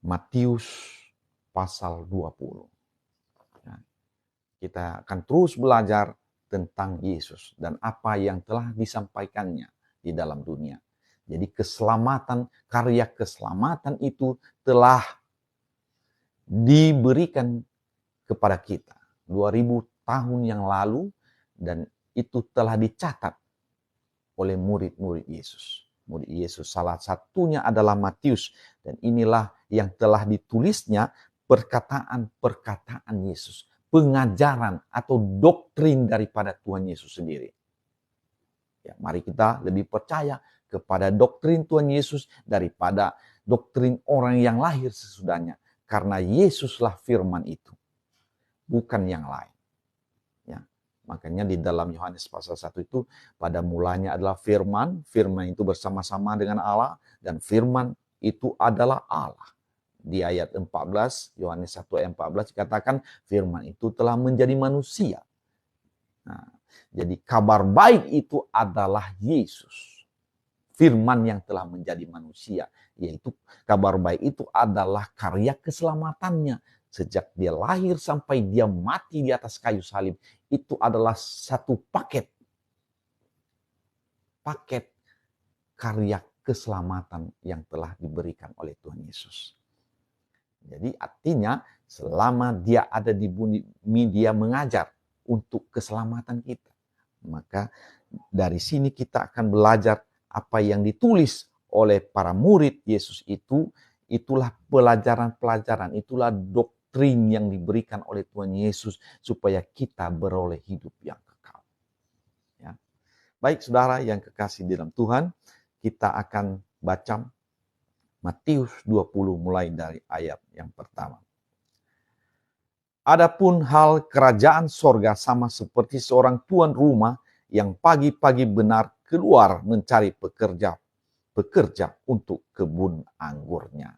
Matius pasal 20. Nah, kita akan terus belajar tentang Yesus dan apa yang telah disampaikannya di dalam dunia. Jadi keselamatan, karya keselamatan itu telah diberikan kepada kita 2000 tahun yang lalu, dan itu telah dicatat oleh murid-murid Yesus. Murid Yesus salah satunya adalah Matius, dan inilah yang telah ditulisnya perkataan-perkataan Yesus, pengajaran atau doktrin daripada Tuhan Yesus sendiri. Ya, mari kita lebih percaya kepada doktrin Tuhan Yesus daripada doktrin orang yang lahir sesudahnya, karena Yesuslah firman itu, bukan yang lain. Ya. Makanya di dalam Yohanes pasal 1 itu, pada mulanya adalah firman, firman itu bersama-sama dengan Allah, dan firman itu adalah Allah. Di ayat 14, Yohanes 1 ayat 14 dikatakan firman itu telah menjadi manusia. Nah, jadi kabar baik itu adalah Yesus. Firman yang telah menjadi manusia, yaitu kabar baik itu adalah karya keselamatannya. Sejak dia lahir sampai dia mati di atas kayu salib, itu adalah satu paket karya keselamatan yang telah diberikan oleh Tuhan Yesus. Jadi artinya selama dia ada di bumi, dia mengajar untuk keselamatan kita. Maka dari sini kita akan belajar apa yang ditulis oleh para murid Yesus itu, itulah pelajaran-pelajaran, itulah doktrin yang diberikan oleh Tuhan Yesus supaya kita beroleh hidup yang kekal. Ya. Baik saudara yang kekasih di dalam Tuhan, kita akan baca Matius 20 mulai dari ayat yang pertama. Adapun hal kerajaan sorga sama seperti seorang tuan rumah yang pagi-pagi benar keluar mencari pekerja untuk kebun anggurnya.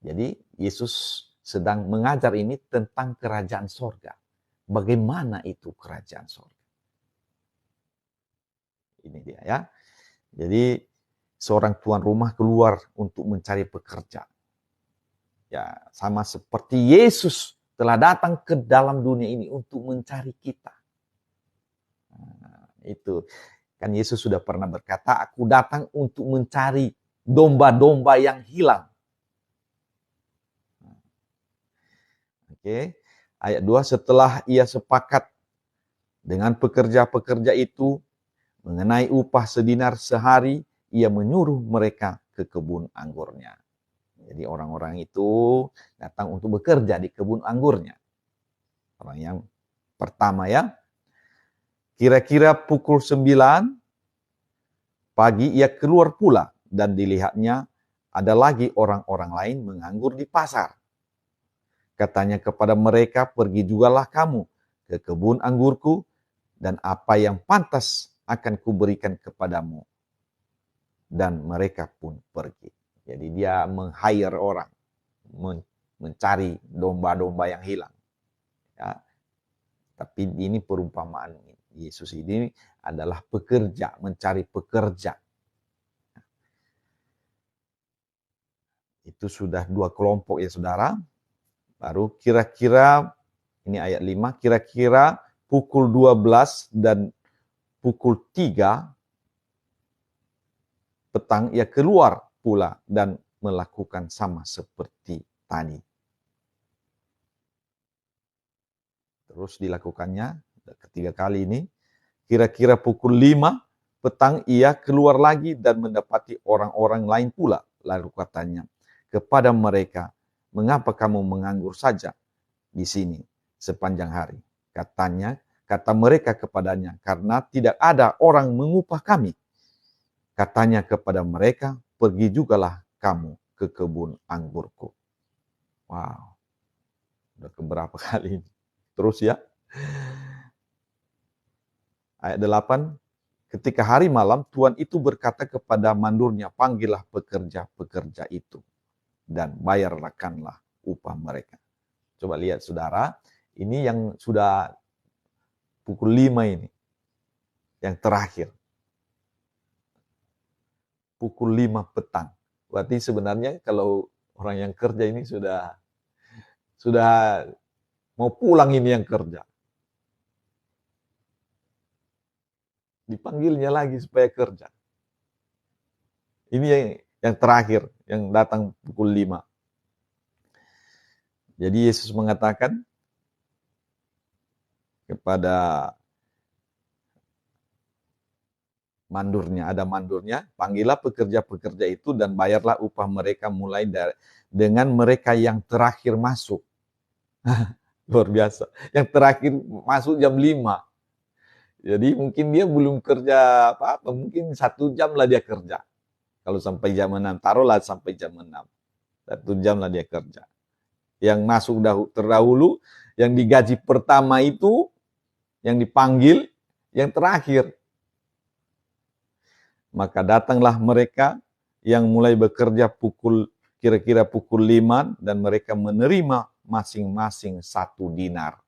Jadi Yesus sedang mengajar ini tentang kerajaan sorga. Bagaimana itu kerajaan sorga? Ini dia ya. Jadi seorang tuan rumah keluar untuk mencari pekerja. Ya, sama seperti Yesus telah datang ke dalam dunia ini untuk mencari kita. Nah, itu kan Yesus sudah pernah berkata, aku datang untuk mencari domba-domba yang hilang. Oke. Ayat 2, setelah ia sepakat dengan pekerja-pekerja itu mengenai upah sedinar sehari, ia menyuruh mereka ke kebun anggurnya. Jadi orang-orang itu datang untuk bekerja di kebun anggurnya. Orang yang pertama ya. Kira-kira pukul 9 pagi ia keluar pula, dan dilihatnya ada lagi orang-orang lain menganggur di pasar. Katanya kepada mereka, pergi jugalah kamu ke kebun anggurku, dan apa yang pantas akan kuberikan kepadamu. Dan mereka pun pergi. Jadi dia meng-hire orang, mencari domba-domba yang hilang. Ya. Tapi ini perumpamaan Yesus ini adalah pekerja, mencari pekerja. Itu sudah dua kelompok ya saudara. Baru kira-kira, ini ayat 5, kira-kira pukul 12 dan pukul 3 petang ia keluar pula dan melakukan sama seperti tadi. Terus dilakukannya ketiga kali ini. Kira-kira pukul 5 petang ia keluar lagi dan mendapati orang-orang lain pula. Lalu katanya kepada mereka, mengapa kamu menganggur saja di sini sepanjang hari? Kata mereka kepadanya, karena tidak ada orang mengupah kami. Katanya kepada mereka, pergi jugalah kamu ke kebun anggurku. Wow, udah keberapa kali ini? Terus ya. Ayat 8, ketika hari malam, Tuan itu berkata kepada mandurnya, panggillah pekerja-pekerja itu dan bayarkanlah upah mereka. Coba lihat saudara, ini yang sudah pukul 5 ini, yang terakhir. Pukul 5 petang. Berarti sebenarnya kalau Orang yang kerja ini sudah mau pulang ini yang kerja. Dipanggilnya lagi supaya kerja. Ini yang terakhir, yang datang pukul 5. Jadi Yesus mengatakan kepada mandurnya, ada mandurnya, panggillah pekerja-pekerja itu dan bayarlah upah mereka mulai dengan mereka yang terakhir masuk. Luar biasa. Yang terakhir masuk jam 5. Jadi mungkin dia belum kerja apa-apa, mungkin 1 jam lah dia kerja. Kalau sampai jam 6, taruhlah sampai jam 6. 1 jam lah dia kerja. Yang masuk terdahulu, yang digaji pertama itu, yang dipanggil, yang terakhir. Maka datanglah mereka yang mulai bekerja kira-kira pukul 5 dan mereka menerima masing-masing 1 dinar.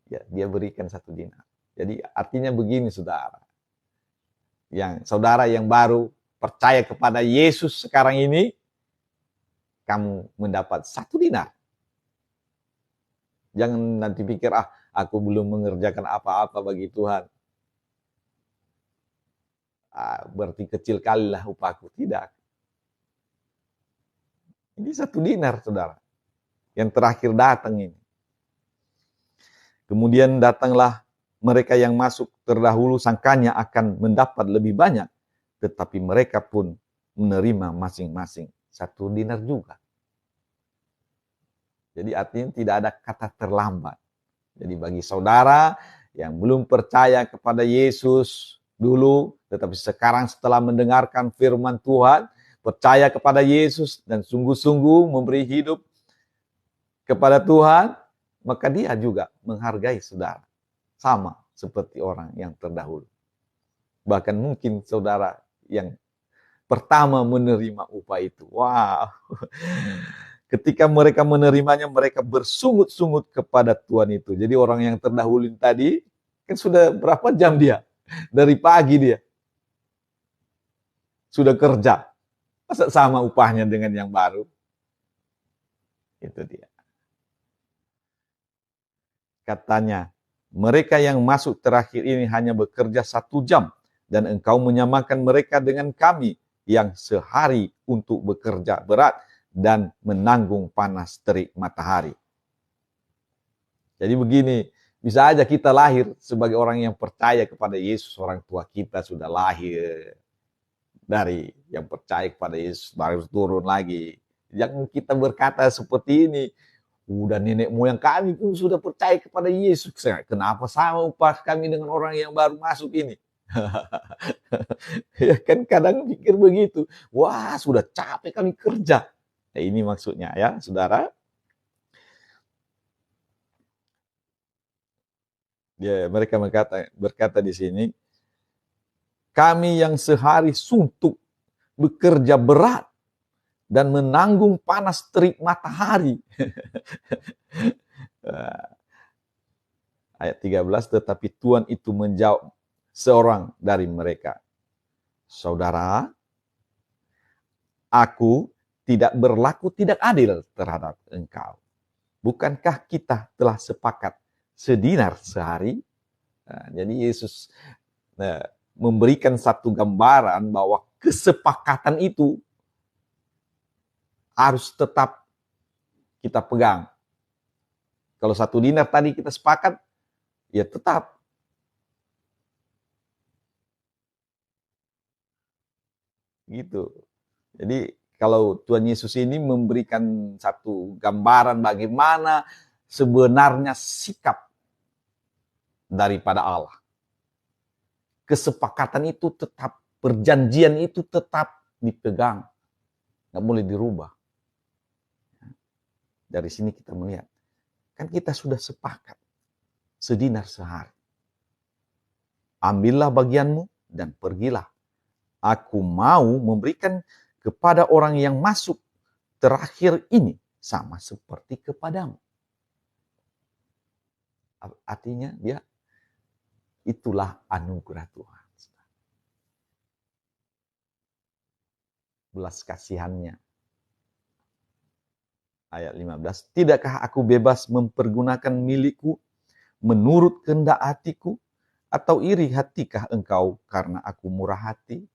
Ya, dia berikan 1 dinar. Jadi artinya begini saudara. Saudara yang baru percaya kepada Yesus sekarang ini, kamu mendapat 1 dinar. Jangan nanti pikir, aku belum mengerjakan apa-apa bagi Tuhan. Berarti kecil kali lah upahku. Tidak. Ini 1 dinar, saudara. Yang terakhir datang ini. Kemudian datanglah mereka yang masuk terdahulu, sangkanya akan mendapat lebih banyak. Tetapi mereka pun menerima masing-masing 1 dinar juga. Jadi artinya tidak ada kata terlambat. Jadi bagi saudara yang belum percaya kepada Yesus dulu, tetapi sekarang setelah mendengarkan firman Tuhan, percaya kepada Yesus dan sungguh-sungguh memberi hidup kepada Tuhan, maka dia juga menghargai saudara. Sama seperti orang yang terdahulu. Bahkan mungkin saudara yang pertama menerima upah itu. Wow. Ketika mereka menerimanya, mereka bersungut-sungut kepada Tuhan itu. Jadi orang yang terdahulu tadi, kan sudah berapa jam dia? Dari pagi dia. Sudah kerja. Masa sama upahnya dengan yang baru? Itu dia. Katanya, mereka yang masuk terakhir ini hanya bekerja 1 jam. Dan engkau menyamakan mereka dengan kami yang sehari untuk bekerja berat dan menanggung panas terik matahari. Jadi begini, bisa aja kita lahir sebagai orang yang percaya kepada Yesus, orang tua kita sudah lahir dari yang percaya kepada Yesus, baru turun lagi. Jangan kita berkata seperti ini, udah nenek moyang kami pun sudah percaya kepada Yesus, kenapa sama upah kami dengan orang yang baru masuk ini? Ya kan kadang pikir begitu, wah sudah capek kami kerja. Nah, ini maksudnya ya saudara. Mereka berkata di sini, kami yang sehari suntuk bekerja berat dan menanggung panas terik matahari. Ayat 13, tetapi Tuhan itu menjawab seorang dari mereka, saudara, aku tidak berlaku tidak adil terhadap engkau. Bukankah kita telah sepakat sedinar sehari? Nah, jadi Yesus memberikan satu gambaran bahwa kesepakatan itu harus tetap kita pegang. Kalau 1 dinar tadi kita sepakat, ya tetap. Gitu. Jadi kalau Tuhan Yesus ini memberikan satu gambaran bagaimana sebenarnya sikap daripada Allah. Kesepakatan itu tetap, perjanjian itu tetap dipegang. Nggak boleh dirubah. Dari sini kita melihat, kan kita sudah sepakat sedinar sehari. Ambillah bagianmu dan pergilah. Aku mau memberikan kepada orang yang masuk terakhir ini sama seperti kepadamu. Artinya dia, itulah anugerah Tuhan. Belas kasihannya Ayat 15. Tidakkah aku bebas mempergunakan milikku menurut kehendak hatiku? Atau iri hatikah engkau karena aku murah hati?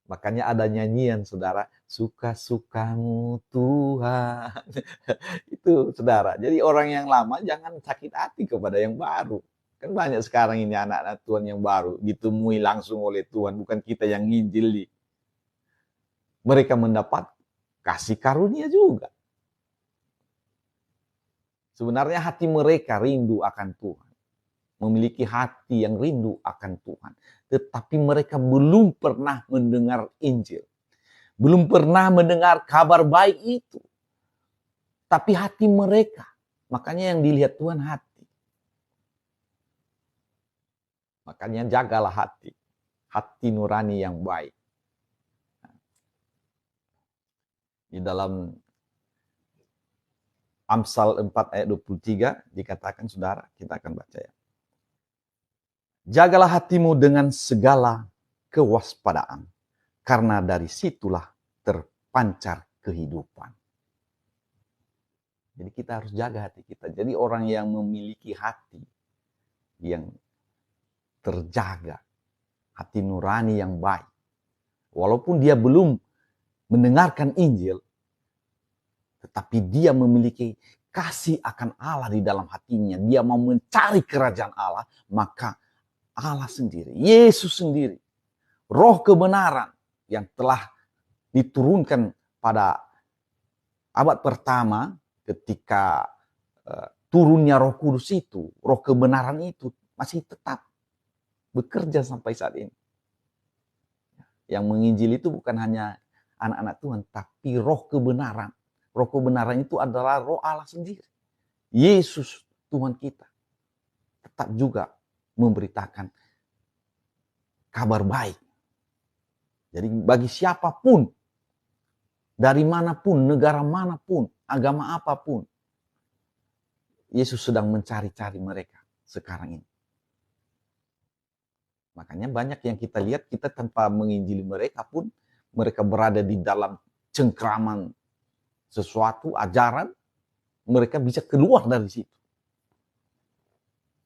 Makanya ada nyanyian, saudara. Suka-sukamu Tuhan. Itu, saudara. Jadi orang yang lama jangan sakit hati kepada yang baru. Kan banyak sekarang ini anak-anak Tuhan yang baru. Ditemui langsung oleh Tuhan. Bukan kita yang nginjili. Mereka mendapat kasih karunia juga. Sebenarnya hati mereka rindu akan Tuhan. Memiliki hati yang rindu akan Tuhan. Tetapi mereka belum pernah mendengar Injil. Belum pernah mendengar kabar baik itu. Tapi hati mereka. Makanya yang dilihat Tuhan hati. Makanya jagalah hati. Hati nurani yang baik. Di dalam Amsal 4 ayat 23 dikatakan, saudara, kita akan baca ya. Jagalah hatimu dengan segala kewaspadaan, karena dari situlah terpancar kehidupan. Jadi kita harus jaga hati kita. Jadi orang yang memiliki hati yang terjaga, hati nurani yang baik, walaupun dia belum mendengarkan Injil, tetapi dia memiliki kasih akan Allah di dalam hatinya. Dia mau mencari kerajaan Allah, maka Allah sendiri, Yesus sendiri, roh kebenaran yang telah diturunkan pada abad pertama ketika turunnya Roh Kudus itu, roh kebenaran itu masih tetap bekerja sampai saat ini. Yang menginjil itu bukan hanya anak-anak Tuhan, tapi roh kebenaran. Roh kebenaran itu adalah roh Allah sendiri. Yesus Tuhan kita tetap juga memberitakan kabar baik. Jadi bagi siapapun, dari manapun, negara manapun, agama apapun, Yesus sedang mencari-cari mereka sekarang ini. Makanya banyak yang kita lihat, kita tanpa menginjili mereka pun, mereka berada di dalam cengkraman sesuatu, ajaran, mereka bisa keluar dari situ.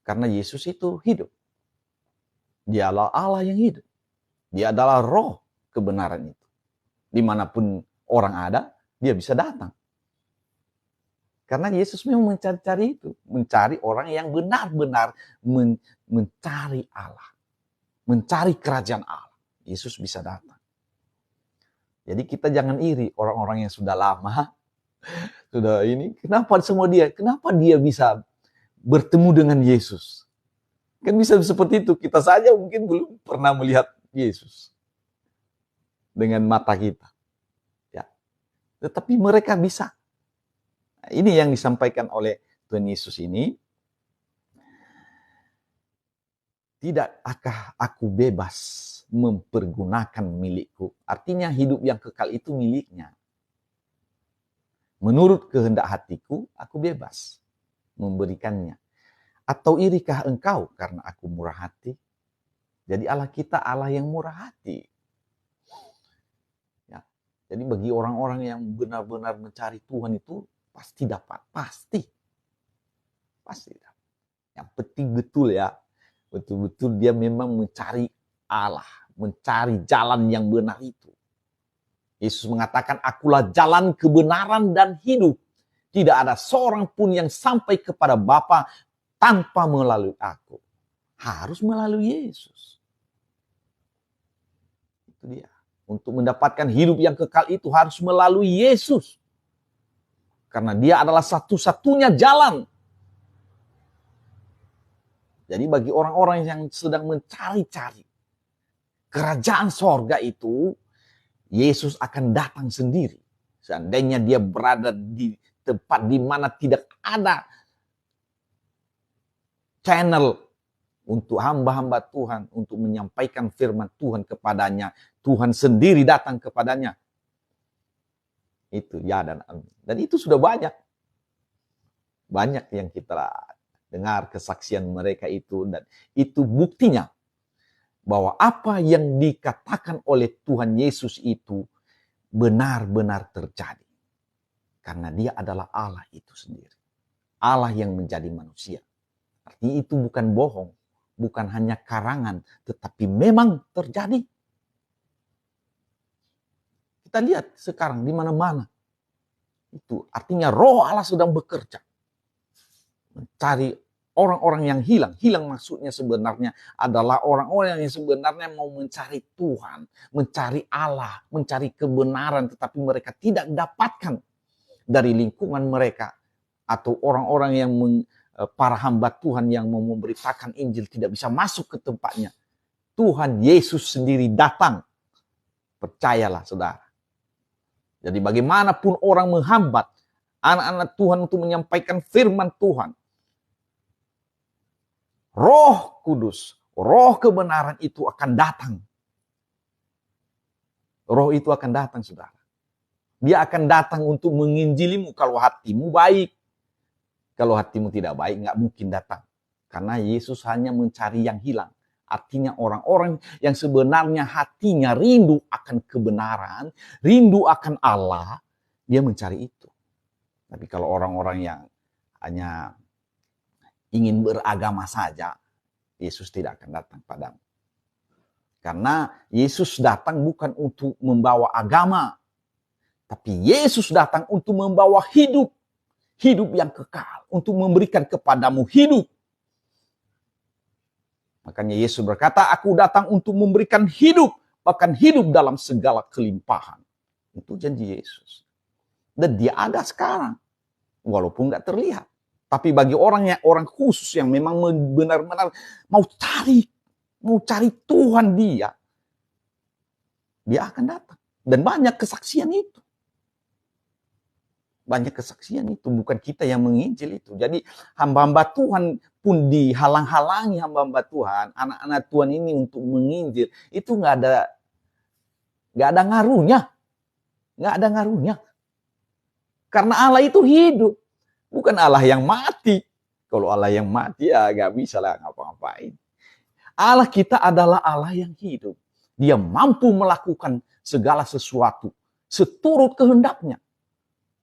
Karena Yesus itu hidup. Dia adalah Allah yang hidup. Dia adalah roh kebenaran itu. Dimanapun orang ada, dia bisa datang. Karena Yesus memang mencari-cari itu. Mencari orang yang benar-benar mencari Allah. Mencari kerajaan Allah. Yesus bisa datang. Jadi kita jangan iri orang-orang yang sudah lama, sudah ini. Kenapa dia bisa bertemu dengan Yesus? Kan bisa seperti itu. Kita saja mungkin belum pernah melihat Yesus dengan mata kita. Ya. Tetapi mereka bisa. Ini yang disampaikan oleh Tuhan Yesus ini. Tidakkah aku bebas mempergunakan milikku? Artinya hidup yang kekal itu miliknya. Menurut kehendak hatiku, aku bebas memberikannya. Atau irikah engkau karena aku murah hati? Jadi Allah kita Allah yang murah hati. Ya. Jadi bagi orang-orang yang benar-benar mencari Tuhan itu pasti dapat. Pasti dapat. Yang penting betul ya. Betul-betul dia memang mencari Allah. Mencari jalan yang benar itu. Yesus mengatakan, akulah jalan kebenaran dan hidup. Tidak ada seorang pun yang sampai kepada Bapa tanpa melalui aku. Harus melalui Yesus. Itu dia. Untuk mendapatkan hidup yang kekal itu harus melalui Yesus. Karena dia adalah satu-satunya jalan. Jadi bagi orang-orang yang sedang mencari-cari kerajaan sorga itu, Yesus akan datang sendiri. Seandainya dia berada di tempat di mana tidak ada channel untuk hamba-hamba Tuhan, untuk menyampaikan firman Tuhan kepadanya. Tuhan sendiri datang kepadanya. Itu ya dan amin. Dan itu sudah banyak. Banyak yang kita dengar kesaksian mereka itu. Dan itu buktinya bahwa apa yang dikatakan oleh Tuhan Yesus itu benar-benar terjadi. Karena dia adalah Allah itu sendiri. Allah yang menjadi manusia. Artinya itu bukan bohong, bukan hanya karangan, tetapi memang terjadi. Kita lihat sekarang di mana-mana. Itu artinya roh Allah sedang bekerja. Mencari orang-orang yang hilang. Hilang maksudnya sebenarnya adalah orang-orang yang sebenarnya mau mencari Tuhan, mencari Allah, mencari kebenaran, tetapi mereka tidak dapatkan dari lingkungan mereka, atau orang-orang yang para hamba Tuhan yang mau memberitakan Injil tidak bisa masuk ke tempatnya. Tuhan Yesus sendiri datang. Percayalah saudara. Jadi bagaimanapun orang menghambat anak-anak Tuhan untuk menyampaikan firman Tuhan, Roh Kudus, roh kebenaran itu akan datang. Roh itu akan datang saudara. Dia akan datang untuk menginjilimu kalau hatimu baik. Kalau hatimu tidak baik, nggak mungkin datang. Karena Yesus hanya mencari yang hilang. Artinya orang-orang yang sebenarnya hatinya rindu akan kebenaran, rindu akan Allah, dia mencari itu. Tapi kalau orang-orang yang hanya ingin beragama saja, Yesus tidak akan datang padamu. Karena Yesus datang bukan untuk membawa agama, tapi Yesus datang untuk membawa hidup. Hidup yang kekal. Untuk memberikan kepadamu hidup. Makanya Yesus berkata, aku datang untuk memberikan hidup. Bahkan hidup dalam segala kelimpahan. Itu janji Yesus. Dan dia ada sekarang. Walaupun gak terlihat. Tapi bagi orang khusus yang memang benar-benar mau cari Tuhan dia akan datang. Dan banyak kesaksian itu. Banyak kesaksian itu, bukan kita yang menginjil itu. Jadi hamba-hamba Tuhan pun dihalang-halangi hamba-hamba Tuhan, anak-anak Tuhan ini untuk menginjil, itu nggak ada ngaruhnya. Nggak ada ngaruhnya. Karena Allah itu hidup, bukan Allah yang mati. Kalau Allah yang mati ya nggak bisa lah ngapa-ngapain. Allah kita adalah Allah yang hidup. Dia mampu melakukan segala sesuatu seturut kehendaknya.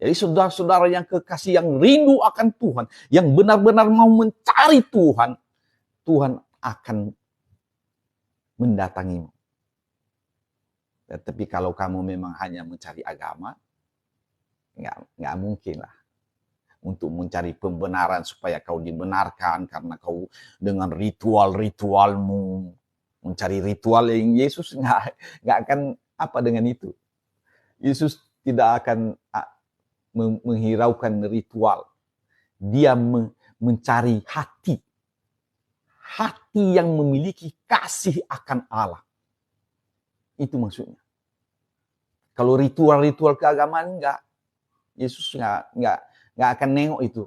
Jadi saudara-saudara yang kekasih, yang rindu akan Tuhan, yang benar-benar mau mencari Tuhan, Tuhan akan mendatangimu. Tapi kalau kamu memang hanya mencari agama, nggak mungkin lah. Untuk mencari pembenaran supaya kau dibenarkan karena kau dengan ritual-ritualmu, mencari ritual yang Yesus nggak akan apa dengan itu. Yesus tidak akan menghiraukan ritual. Dia mencari hati. Hati yang memiliki kasih akan Allah. Itu maksudnya. Kalau ritual-ritual keagamaan enggak. Yesus enggak akan nengok itu.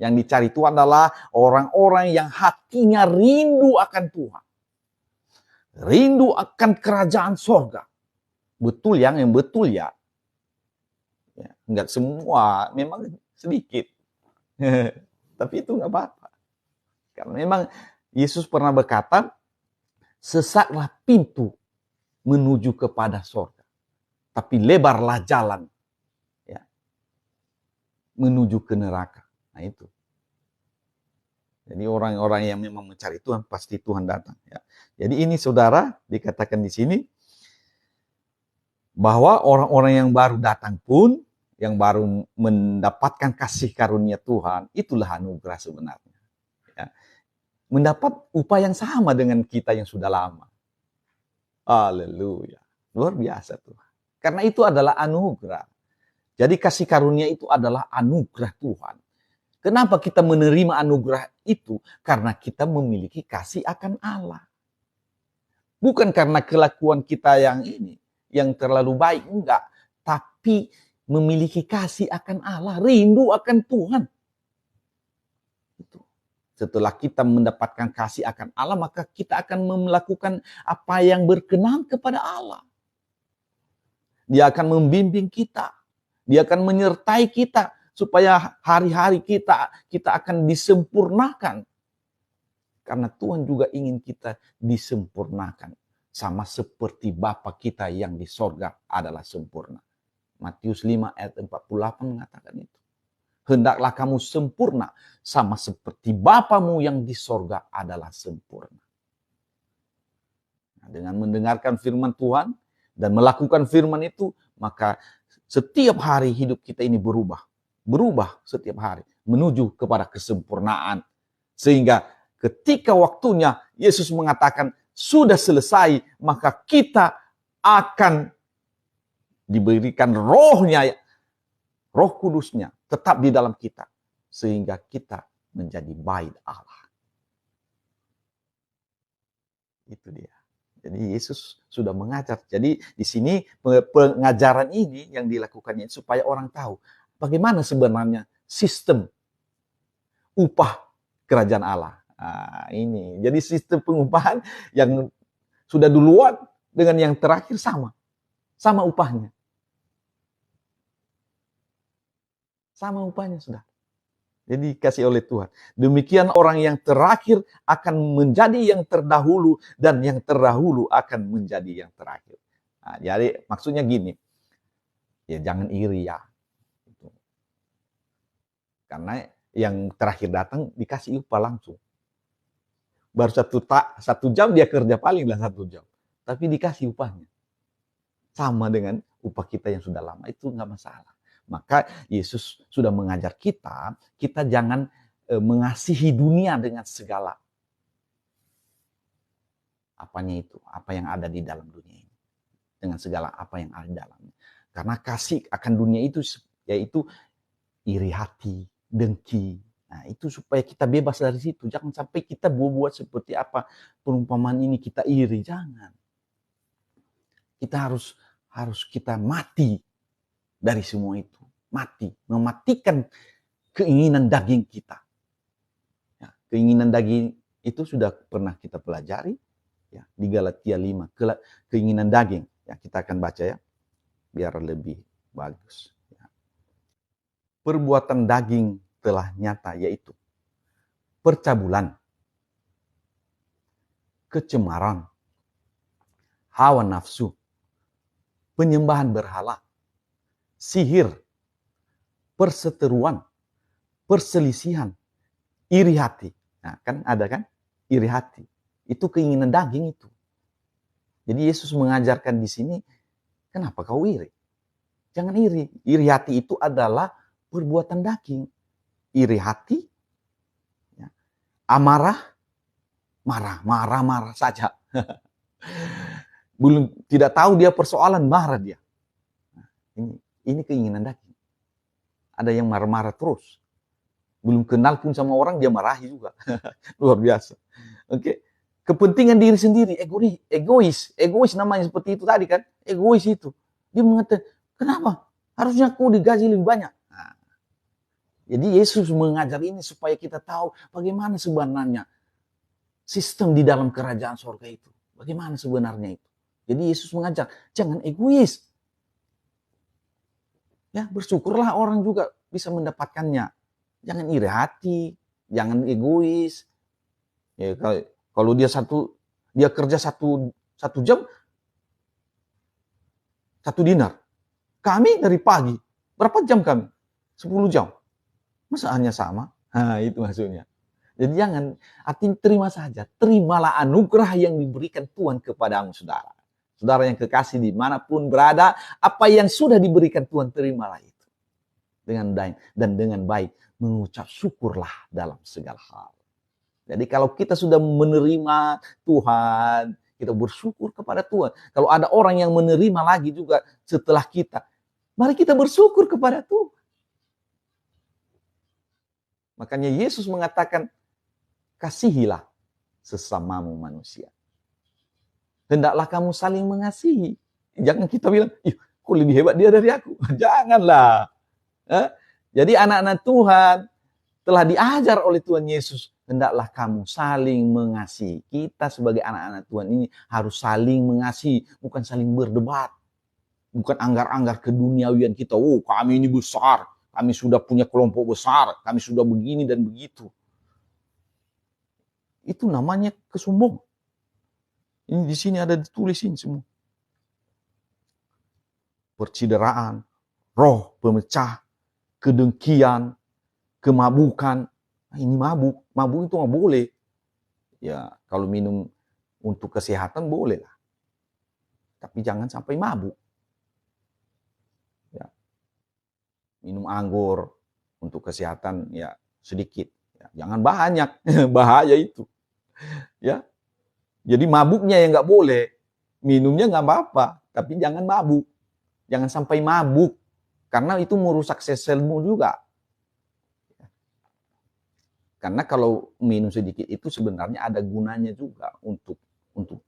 Yang dicari Tuhan adalah orang-orang yang hatinya rindu akan Tuhan. Rindu akan kerajaan sorga. Betul yang betul ya. Enggak semua, memang sedikit. Tapi itu enggak apa-apa. Karena memang Yesus pernah berkata, sesaklah pintu menuju kepada sorga. Tapi lebarlah jalan ya, menuju ke neraka. Nah itu. Jadi orang-orang yang memang mencari Tuhan, pasti Tuhan datang. Ya. Jadi ini saudara, dikatakan di sini, bahwa orang-orang yang baru datang pun, yang baru mendapatkan kasih karunia Tuhan, itulah anugerah sebenarnya. Ya. Mendapat upah yang sama dengan kita yang sudah lama. Haleluya. Luar biasa Tuhan. Karena itu adalah anugerah. Jadi kasih karunia itu adalah anugerah Tuhan. Kenapa kita menerima anugerah itu? Karena kita memiliki kasih akan Allah. Bukan karena kelakuan kita yang terlalu baik, enggak. Tapi memiliki kasih akan Allah, rindu akan Tuhan. Itu. Setelah kita mendapatkan kasih akan Allah, maka kita akan melakukan apa yang berkenan kepada Allah. Dia akan membimbing kita. Dia akan menyertai kita supaya hari-hari kita akan disempurnakan. Karena Tuhan juga ingin kita disempurnakan. Sama seperti Bapa kita yang di sorga adalah sempurna. Matius 5 ayat 48 mengatakan itu. Hendaklah kamu sempurna sama seperti Bapamu yang di sorga adalah sempurna. Nah, dengan mendengarkan firman Tuhan dan melakukan firman itu, maka setiap hari hidup kita ini berubah. Berubah setiap hari menuju kepada kesempurnaan. Sehingga ketika waktunya Yesus mengatakan sudah selesai, maka kita akan diberikan rohnya, roh kudusnya tetap di dalam kita. Sehingga kita menjadi bait Allah. Itu dia. Jadi Yesus sudah mengajar. Jadi di sini pengajaran ini yang dilakukannya supaya orang tahu bagaimana sebenarnya sistem upah kerajaan Allah. Nah, ini. Jadi sistem pengupahan yang sudah duluan dengan yang terakhir sama. Sama upahnya. Sama upahnya sudah. Jadi dikasih oleh Tuhan. Demikian orang yang terakhir akan menjadi yang terdahulu dan yang terdahulu akan menjadi yang terakhir. Nah, jadi maksudnya gini, ya jangan iri ya. Karena yang terakhir datang dikasih upah langsung. Baru satu jam dia kerja paling lah 1 jam. Tapi dikasih upahnya. Sama dengan upah kita yang sudah lama, itu nggak masalah. Maka Yesus sudah mengajar kita jangan mengasihi dunia dengan segala apanya itu, apa yang ada di dalam dunia ini. Dengan segala apa yang ada di dalamnya. Karena kasih akan dunia itu yaitu iri hati, dengki. Nah, itu supaya kita bebas dari situ. Jangan sampai kita buat seperti apa perumpamaan ini, kita iri, jangan. Kita harus kita mati dari semua itu. Mati, mematikan keinginan daging kita. Ya, keinginan daging itu sudah pernah kita pelajari ya, di Galatia 5. Keinginan daging. Ya, kita akan baca ya, biar lebih bagus. Ya. Perbuatan daging telah nyata, yaitu percabulan, kecemaran, hawa nafsu, penyembahan berhala, sihir, perseteruan, perselisihan, iri hati. Nah, kan ada kan? Iri hati. Itu keinginan daging itu. Jadi Yesus mengajarkan di sini, kenapa kau iri? Jangan iri. Iri hati itu adalah perbuatan daging. Iri hati, ya. Amarah, marah saja. Belum tidak tahu dia persoalan, marah dia. Nah, ini keinginan daging. Ada yang marah-marah terus. Belum kenal pun sama orang, dia marahi juga. Luar biasa. Oke. Kepentingan diri sendiri, egois namanya seperti itu tadi kan. Egois itu. Dia mengatakan, kenapa? Harusnya aku digaji lebih banyak. Nah, jadi Yesus mengajar ini supaya kita tahu bagaimana sebenarnya sistem di dalam kerajaan surga itu. Bagaimana sebenarnya itu. Jadi Yesus mengajar, jangan egois. Ya, bersyukurlah orang juga bisa mendapatkannya. Jangan iri hati, jangan egois. Ya, kalau dia kerja satu jam, 1 dinar. Kami dari pagi, berapa jam kami? 10 jam. Masa hanya sama? Nah, itu maksudnya. Jadi jangan, artinya terima saja. Terimalah anugerah yang diberikan Tuhan kepadamu, saudara. Saudara yang kekasih dimanapun berada, apa yang sudah diberikan Tuhan, terimalah itu. Dan dengan baik, mengucap syukurlah dalam segala hal. Jadi kalau kita sudah menerima Tuhan, kita bersyukur kepada Tuhan. Kalau ada orang yang menerima lagi juga setelah kita, mari kita bersyukur kepada Tuhan. Makanya Yesus mengatakan, kasihilah sesamamu manusia. Hendaklah kamu saling mengasihi. Jangan kita bilang, kok lebih hebat dia dari aku. Janganlah. Jadi anak-anak Tuhan telah diajar oleh Tuhan Yesus. Hendaklah kamu saling mengasihi. Kita sebagai anak-anak Tuhan ini harus saling mengasihi. Bukan saling berdebat. Bukan anggar-anggar keduniawian kita. Oh, kami ini besar. Kami sudah punya kelompok besar. Kami sudah begini dan begitu. Itu namanya kesombongan. Ini di sini ada ditulis ini semua. Percideraan, roh pemecah, kedengkian, kemabukan. Nah, ini mabuk itu nggak boleh. Ya, kalau minum untuk kesehatan boleh lah. Tapi jangan sampai mabuk. Ya. Minum anggur untuk kesehatan ya sedikit. Ya, jangan banyak, bahaya itu. Ya, jadi mabuknya yang nggak boleh, minumnya nggak apa-apa, tapi jangan mabuk, jangan sampai mabuk, karena itu merusak sel-selmu juga. Karena kalau minum sedikit itu sebenarnya ada gunanya juga untuk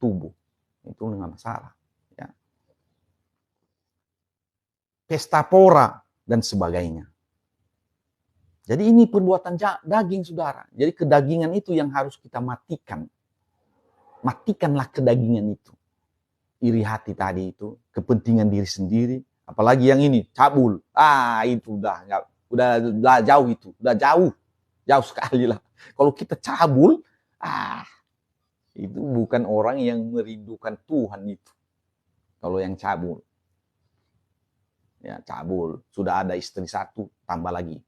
tubuh, itu nggak masalah. Ya. Pesta pora dan sebagainya. Jadi ini perbuatan daging, saudara. Jadi kedagingan itu yang harus kita matikan. Matikanlah kedagingan itu. Iri hati tadi itu, kepentingan diri sendiri. Apalagi yang ini, cabul. Itu udah jauh itu. Udah jauh sekali lah. Kalau kita cabul, itu bukan orang yang merindukan Tuhan itu. Kalau yang cabul. Ya, cabul. Sudah ada istri satu, tambah lagi.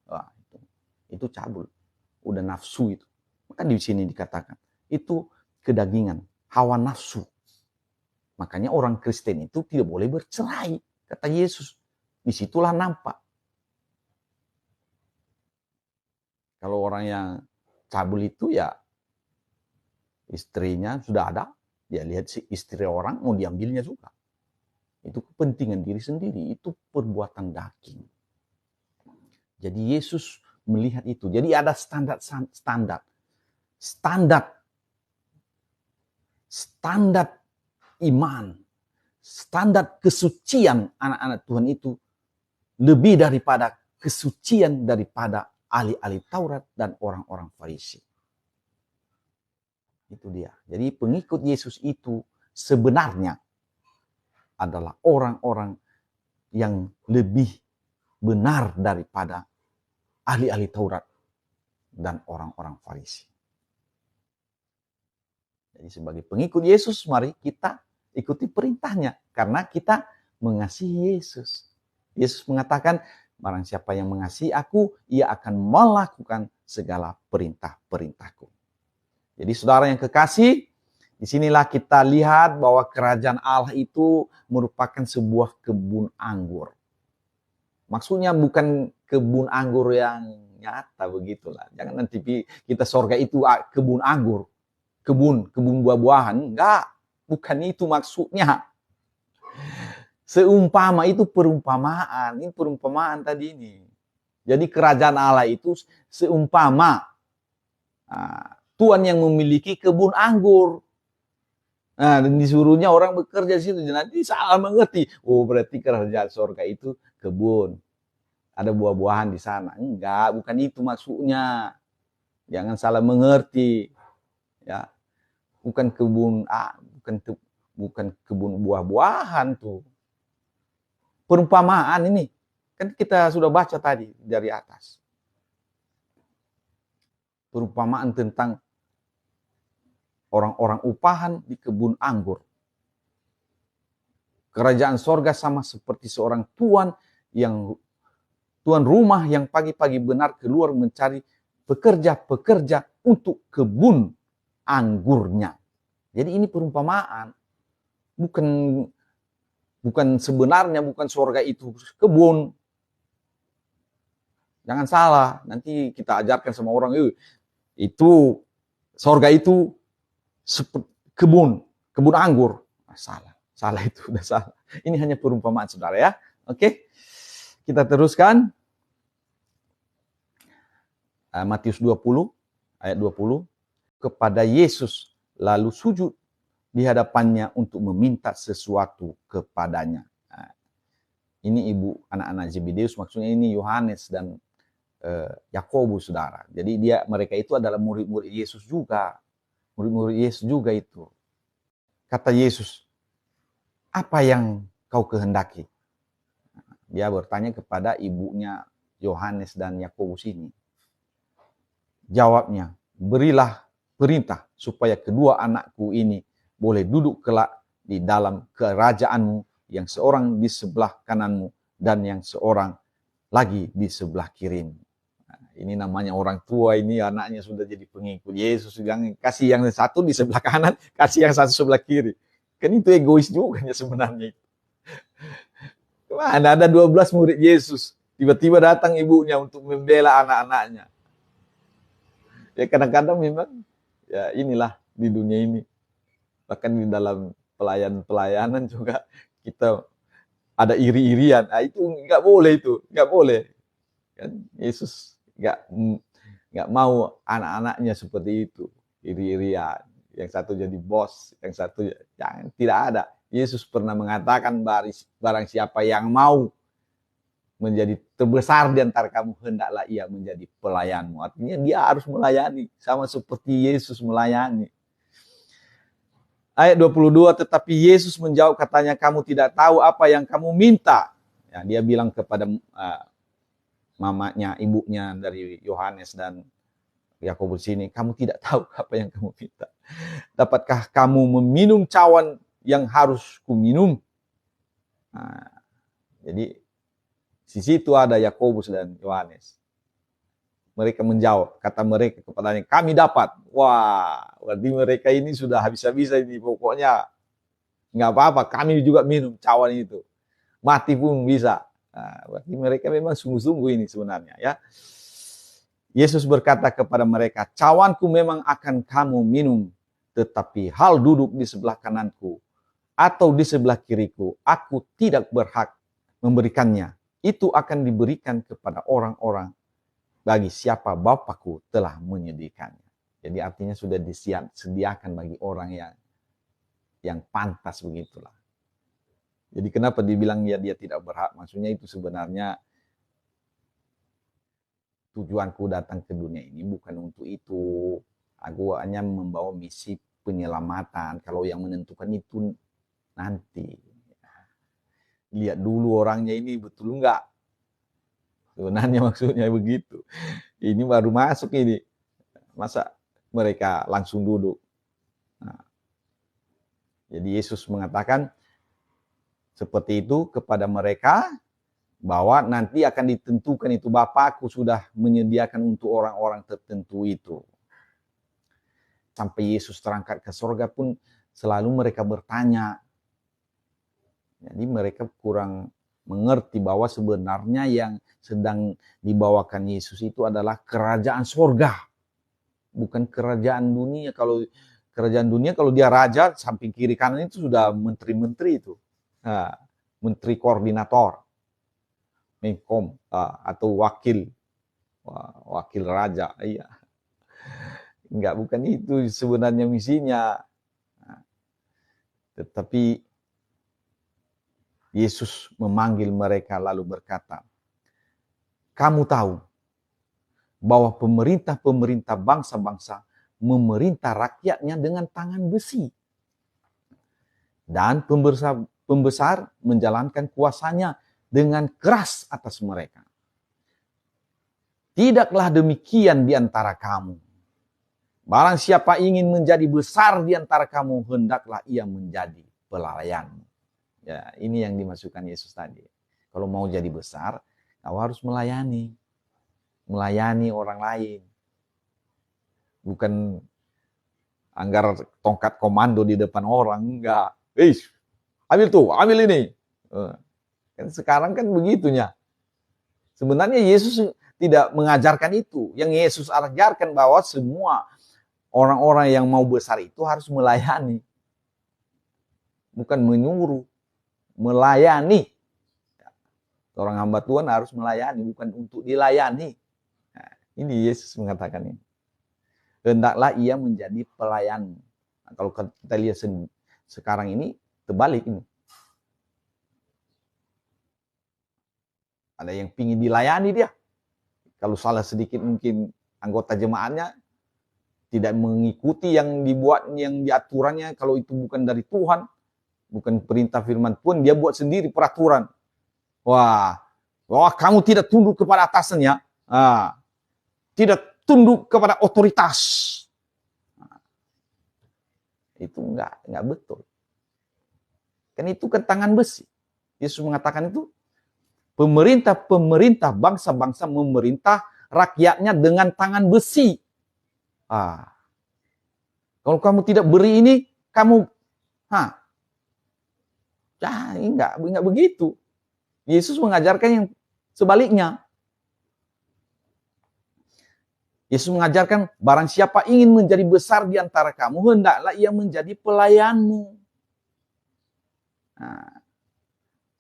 Wah, itu cabul. Udah nafsu itu. Maka di sini dikatakan, itu kedagingan, hawa nafsu. Makanya orang Kristen itu tidak boleh bercerai, kata Yesus. Disitulah nampak. Kalau orang yang cabul itu ya istrinya sudah ada, dia lihat si istri orang mau diambilnya juga. Itu kepentingan diri sendiri, itu perbuatan daging. Jadi Yesus melihat itu. Jadi ada standar iman, standar kesucian anak-anak Tuhan itu lebih daripada kesucian daripada ahli-ahli Taurat dan orang-orang Farisi. Itu dia. Jadi pengikut Yesus itu sebenarnya adalah orang-orang yang lebih benar daripada ahli-ahli Taurat dan orang-orang Farisi. Jadi sebagai pengikut Yesus, mari kita ikuti perintahnya. Karena kita mengasihi Yesus. Yesus mengatakan, barang siapa yang mengasihi aku, ia akan melakukan segala perintah-perintahku. Jadi saudara yang kekasih, disinilah kita lihat bahwa kerajaan Allah itu merupakan sebuah kebun anggur. Maksudnya bukan kebun anggur yang nyata begitulah. Jangan nanti kita sorga itu kebun anggur. Kebun buah-buahan. Enggak, bukan itu maksudnya. Seumpama itu perumpamaan. Ini perumpamaan tadi ini. Jadi kerajaan Allah itu seumpama Tuhan yang memiliki kebun anggur. Nah, dan disuruhnya orang bekerja di situ. Nanti salah mengerti. Oh, berarti kerajaan sorga itu kebun. Ada buah-buahan di sana. Enggak, bukan itu maksudnya. Jangan salah mengerti. Ya. Bukan kebun bukan kebun buah-buahan tuh. Perumpamaan ini. Kan kita sudah baca tadi dari atas. Perumpamaan tentang orang-orang upahan di kebun anggur. Kerajaan sorga sama seperti seorang tuan rumah yang pagi-pagi benar keluar mencari pekerja untuk kebun anggurnya. Jadi ini perumpamaan. Bukan sebenarnya, bukan sorga itu kebun. Jangan salah, nanti kita ajarkan sama orang, itu sorga itu kebun anggur. Salah itu, udah salah. Ini hanya perumpamaan saudara ya. Oke, kita teruskan. Matius 20, ayat 20. Kepada Yesus lalu sujud di hadapannya untuk meminta sesuatu kepadanya. Nah, ini ibu anak-anak Zebedeus, maksudnya ini Yohanes dan Yakobus, saudara. Jadi mereka itu adalah murid-murid Yesus juga. Murid-murid Yesus juga itu. Kata Yesus, apa yang kau kehendaki? Dia bertanya kepada ibunya Yohanes dan Yakobus ini. Jawabnya, berilah perintah supaya kedua anakku ini boleh duduk kelak di dalam kerajaanmu yang seorang di sebelah kananmu, dan yang seorang lagi di sebelah kirimu. Nah, ini namanya orang tua, ini anaknya sudah jadi pengikut Yesus, yang kasih yang satu di sebelah kanan, kasih yang satu sebelah kiri. Kan itu egois juga sebenarnya. Mana ada 12 murid Yesus, tiba-tiba datang ibunya untuk membela anak-anaknya. Ya kadang-kadang memang, ya inilah di dunia ini. Bahkan di dalam pelayanan juga kita ada iri-irian. Nah, itu nggak boleh, nggak boleh. Kan Yesus nggak mau anak-anaknya seperti itu, iri-irian. Yang satu jadi bos, yang satu jangan, tidak ada. Yesus pernah mengatakan, barang siapa yang mau menjadi terbesar di antara kamu, hendaklah ia menjadi pelayanmu. Artinya dia harus melayani, sama seperti Yesus melayani. Ayat 22, tetapi Yesus menjawab katanya, kamu tidak tahu apa yang kamu minta. Ya, dia bilang kepada mamanya, ibunya dari Yohanes dan Yakobus ini, kamu tidak tahu apa yang kamu minta. Dapatkah kamu meminum cawan yang harus kuminum? Nah, jadi di situ ada Yakobus dan Yohanes. Mereka menjawab, kata mereka kepadanya, kami dapat. Wah, berarti mereka ini sudah habis-habisan ini. Pokoknya nggak apa-apa, kami juga minum cawan itu. Mati pun bisa. Nah, berarti mereka memang sungguh-sungguh ini sebenarnya, ya. Yesus berkata kepada mereka, cawanku memang akan kamu minum, tetapi hal duduk di sebelah kananku atau di sebelah kiriku, aku tidak berhak memberikannya. Itu akan diberikan kepada orang-orang bagi siapa Bapakku telah menyediakannya. Jadi artinya sudah disediakan bagi orang yang pantas, begitulah. Jadi kenapa dibilang ya dia tidak berhak? Maksudnya itu sebenarnya tujuanku datang ke dunia ini bukan untuk itu. Aku hanya membawa misi penyelamatan. Kalau yang menentukan itu nanti. Lihat dulu orangnya ini betul enggak. Sebenarnya maksudnya begitu. Ini baru masuk ini. Masa mereka langsung duduk. Nah, jadi Yesus mengatakan seperti itu kepada mereka, bahwa nanti akan ditentukan itu, Bapakku sudah menyediakan untuk orang-orang tertentu itu. Sampai Yesus terangkat ke surga pun selalu mereka bertanya. Jadi mereka kurang mengerti bahwa sebenarnya yang sedang dibawakan Yesus itu adalah kerajaan surga, bukan kerajaan dunia. Kalau kerajaan dunia, kalau dia raja, samping kiri kanan itu sudah menteri-menteri itu. Nah, menteri koordinator, menkom, atau wakil raja. Iya. Enggak, bukan itu sebenarnya misinya. Nah, tetapi Yesus memanggil mereka lalu berkata, kamu tahu bahwa pemerintah-pemerintah bangsa-bangsa memerintah rakyatnya dengan tangan besi. Dan pembesar menjalankan kuasanya dengan keras atas mereka. Tidaklah demikian di antara kamu. Barang siapa ingin menjadi besar di antara kamu, hendaklah ia menjadi pelayan. Ya, ini yang dimasukkan Yesus tadi. Kalau mau jadi besar, kau harus melayani. Melayani orang lain. Bukan anggar tongkat komando di depan orang, enggak. Ambil tuh, ambil ini. Kan sekarang kan begitunya. Sebenarnya Yesus tidak mengajarkan itu. Yang Yesus ajarkan bahwa semua orang-orang yang mau besar itu harus melayani. Bukan menyuruh. Melayani. Orang hamba Tuhan harus melayani, bukan untuk dilayani. Nah, ini Yesus mengatakan ini. Hendaklah ia menjadi pelayan. Nah, kalau kita lihat sekarang ini, terbalik ini. Ada yang pingin dilayani dia. Kalau salah sedikit mungkin anggota jemaatnya tidak mengikuti yang dibuat, yang diaturannya. Kalau itu bukan dari Tuhan, bukan perintah firman Tuhan, dia buat sendiri peraturan. Wah, kamu tidak tunduk kepada atasannya, tidak tunduk kepada otoritas. Itu enggak betul. Kan itu kan tangan besi. Yesus mengatakan itu, pemerintah bangsa-bangsa memerintah rakyatnya dengan tangan besi. Kalau kamu tidak beri ini, kamu, enggak begitu. Yesus mengajarkan yang sebaliknya. Yesus mengajarkan, barang siapa ingin menjadi besar di antara kamu, hendaklah ia menjadi pelayanmu.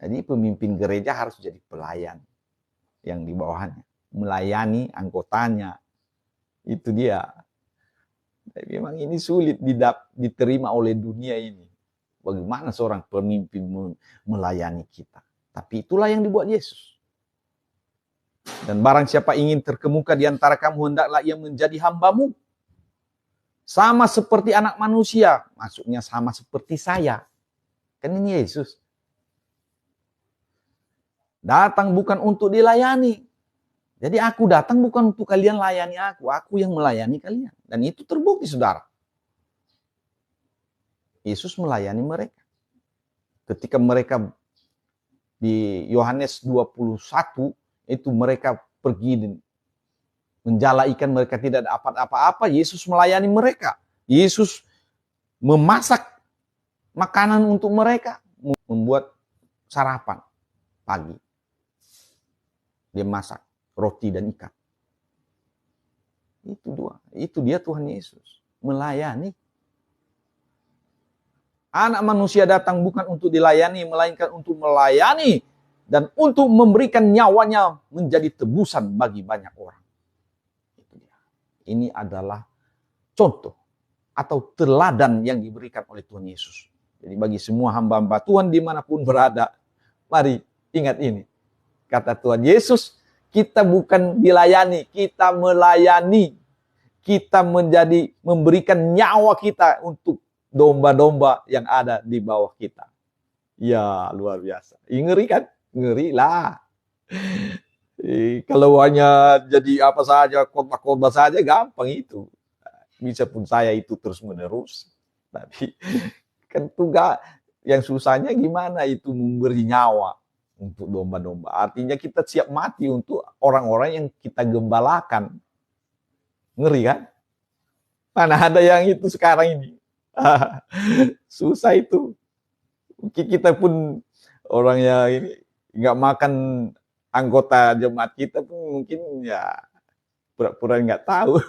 Jadi pemimpin gereja harus jadi pelayan yang di bawahnya. Melayani anggotanya. Itu dia. Tapi memang ini sulit diterima oleh dunia ini. Bagaimana seorang pemimpin melayani kita. Tapi itulah yang dibuat Yesus. Dan barang siapa ingin terkemuka di antara kamu, hendaklah ia menjadi hambamu. Sama seperti anak manusia. Maksudnya sama seperti saya. Kan ini Yesus. Datang bukan untuk dilayani. Jadi aku datang bukan untuk kalian layani aku. Aku yang melayani kalian. Dan itu terbukti, saudara. Yesus melayani mereka. Ketika mereka di Yohanes 21, itu mereka pergi menjala ikan, mereka tidak dapat apa-apa. Yesus melayani mereka. Yesus memasak makanan untuk mereka. Membuat sarapan pagi. Dia masak roti dan ikan. Itu dia Tuhan Yesus. Melayani. Anak manusia datang bukan untuk dilayani, melainkan untuk melayani. Dan untuk memberikan nyawanya menjadi tebusan bagi banyak orang. Itu dia. Ini adalah contoh atau teladan yang diberikan oleh Tuhan Yesus. Jadi bagi semua hamba-hamba Tuhan dimanapun berada, mari ingat ini. Kata Tuhan Yesus, kita bukan dilayani, kita melayani. Kita memberikan nyawa kita untuk domba-domba yang ada di bawah kita. Ya, luar biasa. Ngeri kan? Ngeri lah. Kalau hanya jadi apa saja, khotbah-khotbah saja, gampang itu. Bisa pun saya itu terus-menerus. Tapi kan tugas yang susahnya gimana itu memberi nyawa untuk domba-domba. Artinya kita siap mati untuk orang-orang yang kita gembalakan. Ngeri kan? Mana ada yang itu sekarang ini. Susah itu. Mungkin kita pun orang yang ini nggak makan anggota jemaat kita pun mungkin ya pura-pura nggak tahu.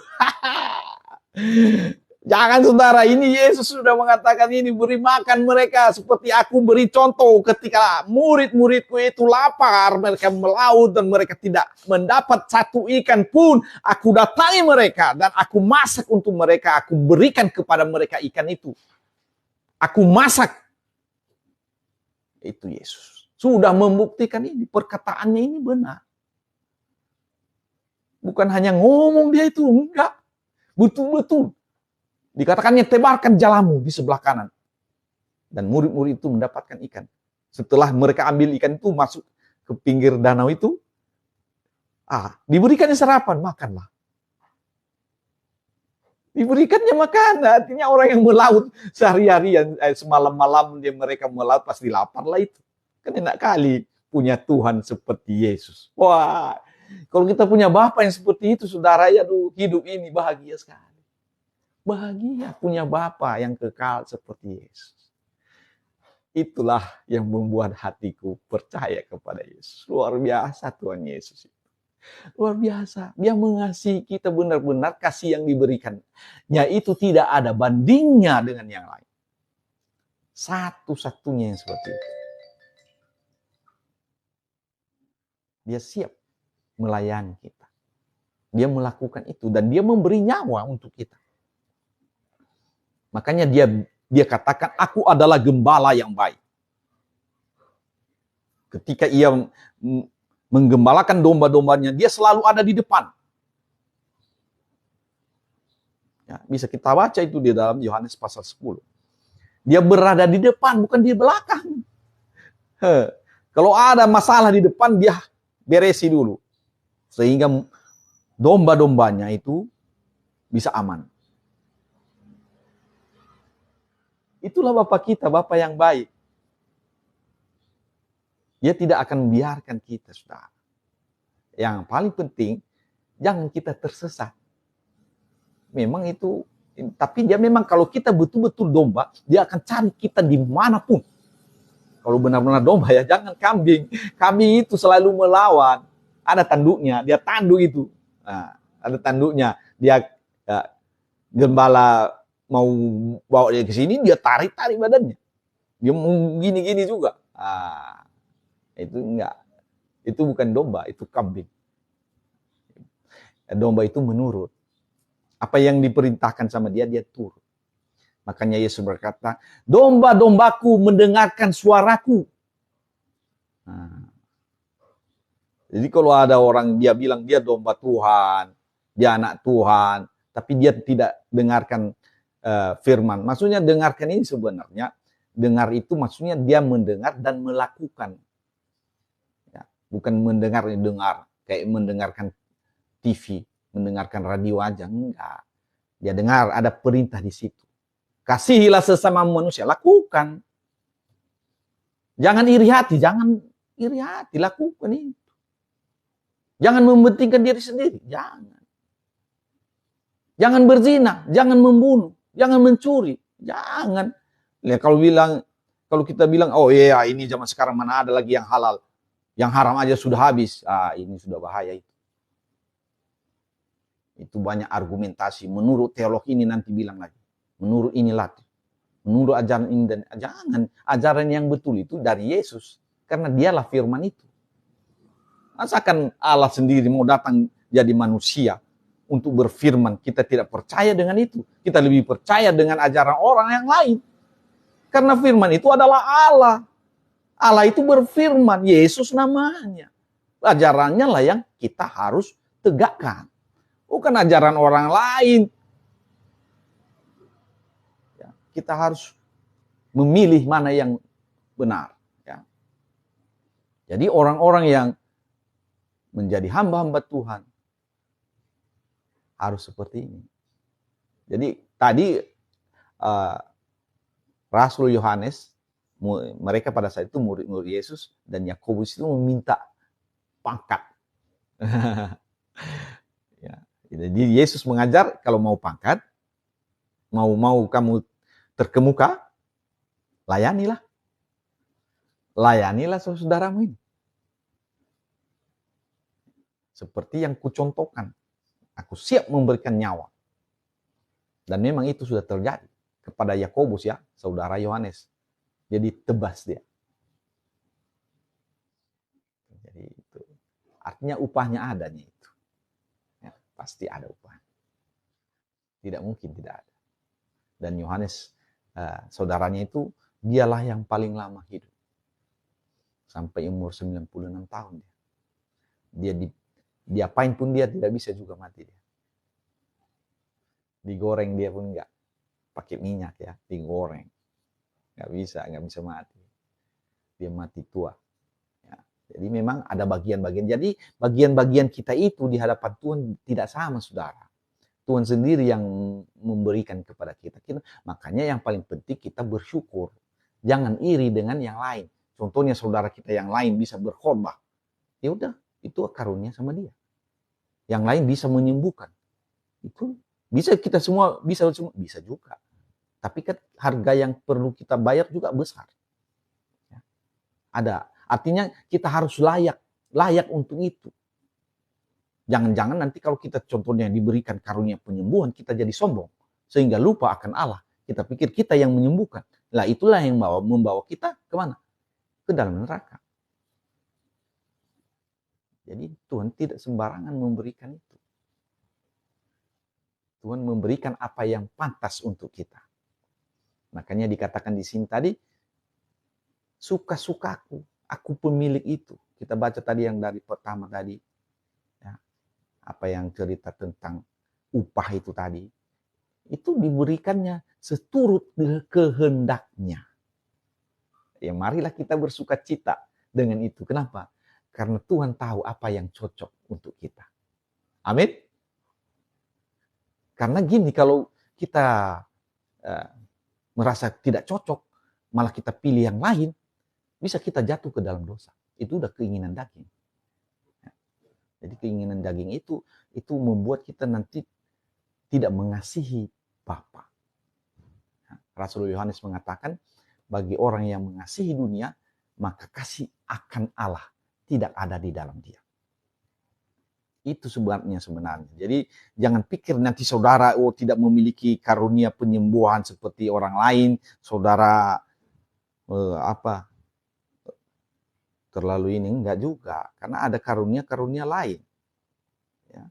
Jangan saudara, ini Yesus sudah mengatakan ini, beri makan mereka seperti aku beri contoh ketika murid-muridku itu lapar, mereka melaut dan mereka tidak mendapat satu ikan pun, aku datangi mereka dan aku masak untuk mereka, aku berikan kepada mereka ikan itu. Aku masak. Itu Yesus. Sudah membuktikan ini, perkataannya ini benar. Bukan hanya ngomong dia itu, enggak. Betul-betul. Dikatakannya tebarkan jalamu di sebelah kanan. Dan murid-murid itu mendapatkan ikan. Setelah mereka ambil ikan itu masuk ke pinggir danau itu. Diberikannya sarapan, makanlah. Diberikannya makanan, artinya orang yang melaut sehari-hari, semalam-malam mereka melaut pasti lapar lah itu. Kan enak kali punya Tuhan seperti Yesus. Wah, kalau kita punya Bapa yang seperti itu, saudara, ya hidup ini bahagia sekali. Bahagia punya Bapa yang kekal seperti Yesus. Itulah yang membuat hatiku percaya kepada Yesus. Luar biasa Tuhan Yesus. Luar biasa. Dia mengasihi kita benar-benar, kasih yang diberikannya itu tidak ada bandingnya dengan yang lain. Satu-satunya yang seperti itu. Dia siap melayani kita. Dia melakukan itu dan dia memberi nyawa untuk kita. Makanya dia katakan, aku adalah gembala yang baik. Ketika ia menggembalakan domba-dombanya, dia selalu ada di depan. Ya, bisa kita baca itu di dalam Yohanes pasal 10. Dia berada di depan, bukan di belakang. Kalau ada masalah di depan, dia beresi dulu. Sehingga domba-dombanya itu bisa aman. Itulah Bapa kita, Bapa yang baik. Dia tidak akan membiarkan kita, saudara. Yang paling penting, jangan kita tersesat. Memang itu, tapi dia memang kalau kita betul-betul domba, dia akan cari kita dimanapun. Kalau benar-benar domba ya, jangan kambing. Kambing itu selalu melawan. Ada tanduknya, dia tanduk itu. Nah, ada tanduknya. Dia gembala mau bawa dia ke sini, dia tarik-tarik badannya. Dia mau gini-gini juga. Itu enggak. Itu bukan domba, itu kambing. Domba itu menurut. Apa yang diperintahkan sama dia, dia turut. Makanya Yesus berkata, domba-dombaku mendengarkan suaraku. Jadi kalau ada orang dia bilang dia domba Tuhan, dia anak Tuhan, tapi dia tidak dengarkan firman. Maksudnya dengarkan ini sebenarnya, dengar itu maksudnya dia mendengar dan melakukan. Ya, bukan mendengar, kayak mendengarkan TV, mendengarkan radio aja, enggak. Dia dengar, ada perintah di situ. Kasihilah sesama manusia, lakukan. Jangan iri hati, lakukan itu. Jangan mementingkan diri sendiri, jangan. Jangan berzina, jangan membunuh, jangan mencuri, jangan. Ya, kalau kita bilang, oh iya ini zaman sekarang mana ada lagi yang halal, yang haram aja sudah habis. Ini sudah bahaya itu. Itu banyak argumentasi. Menurut teolog ini nanti bilang lagi. Menurut inilah. Menurut ajaran ini dan jangan. Ajaran yang betul itu dari Yesus. Karena dialah firman itu. Masakan Allah sendiri mau datang jadi manusia untuk berfirman. Kita tidak percaya dengan itu. Kita lebih percaya dengan ajaran orang yang lain. Karena firman itu adalah Allah. Allah itu berfirman. Yesus namanya. Ajarannya lah yang kita harus tegakkan. Bukan ajaran orang lain. Ya, kita harus memilih mana yang benar. Ya. Jadi orang-orang yang menjadi hamba-hamba Tuhan harus seperti ini. Jadi tadi Rasul Yohanes, mereka pada saat itu murid-murid Yesus dan Yakobus itu meminta pangkat. Ya. Jadi Yesus mengajar kalau mau pangkat, mau kamu terkemuka, layanilah. Layanilah saudaramu ini. Seperti yang kucontohkan. Aku siap memberikan nyawa. Dan memang itu sudah terjadi kepada Yakobus ya, saudara Yohanes. Jadi tebas dia. Jadi itu. Artinya upahnya adanya itu. Ya, pasti ada upah. Tidak mungkin tidak ada. Dan Yohanes, saudaranya itu, dialah yang paling lama hidup. Sampai umur 96 tahun dia. Diapain pun dia tidak bisa juga mati dia. Digoreng dia pun enggak. Pakai minyak ya, digoreng. Enggak bisa mati. Dia mati tua. Ya. Jadi memang ada bagian-bagian. Jadi bagian-bagian kita itu di hadapan Tuhan tidak sama, saudara. Tuhan sendiri yang memberikan kepada kita. Makanya yang paling penting kita bersyukur. Jangan iri dengan yang lain. Contohnya saudara kita yang lain bisa berkhotbah. Ya udah, itu karunia sama dia. Yang lain bisa menyembuhkan. Itu bisa kita semua bisa juga. Tapi kan harga yang perlu kita bayar juga besar. Ya. Ada. Artinya kita harus layak untuk itu. Jangan-jangan nanti kalau kita contohnya diberikan karunia penyembuhan, kita jadi sombong. Sehingga lupa akan Allah. Kita pikir kita yang menyembuhkan. Lah itulah yang membawa kita kemana? Ke dalam neraka. Jadi Tuhan tidak sembarangan memberikan itu. Tuhan memberikan apa yang pantas untuk kita. Makanya dikatakan di sini tadi, suka-sukaku, aku pemilik itu. Kita baca tadi yang dari pertama tadi. Ya, apa yang cerita tentang upah itu tadi. Itu diberikannya seturut kehendaknya. Ya marilah kita bersuka cita dengan itu. Kenapa? Karena Tuhan tahu apa yang cocok untuk kita. Amin. Karena gini, kalau kita merasa tidak cocok, malah kita pilih yang lain, bisa kita jatuh ke dalam dosa. Itu udah keinginan daging. Jadi keinginan daging itu membuat kita nanti tidak mengasihi Bapa. Rasul Yohanes mengatakan, bagi orang yang mengasihi dunia, maka kasih akan Allah tidak ada di dalam dia. Itu sebabnya sebenarnya. Jadi jangan pikir nanti saudara tidak memiliki karunia penyembuhan seperti orang lain, saudara terlalu ini, enggak juga, karena ada karunia-karunia lain. Ya.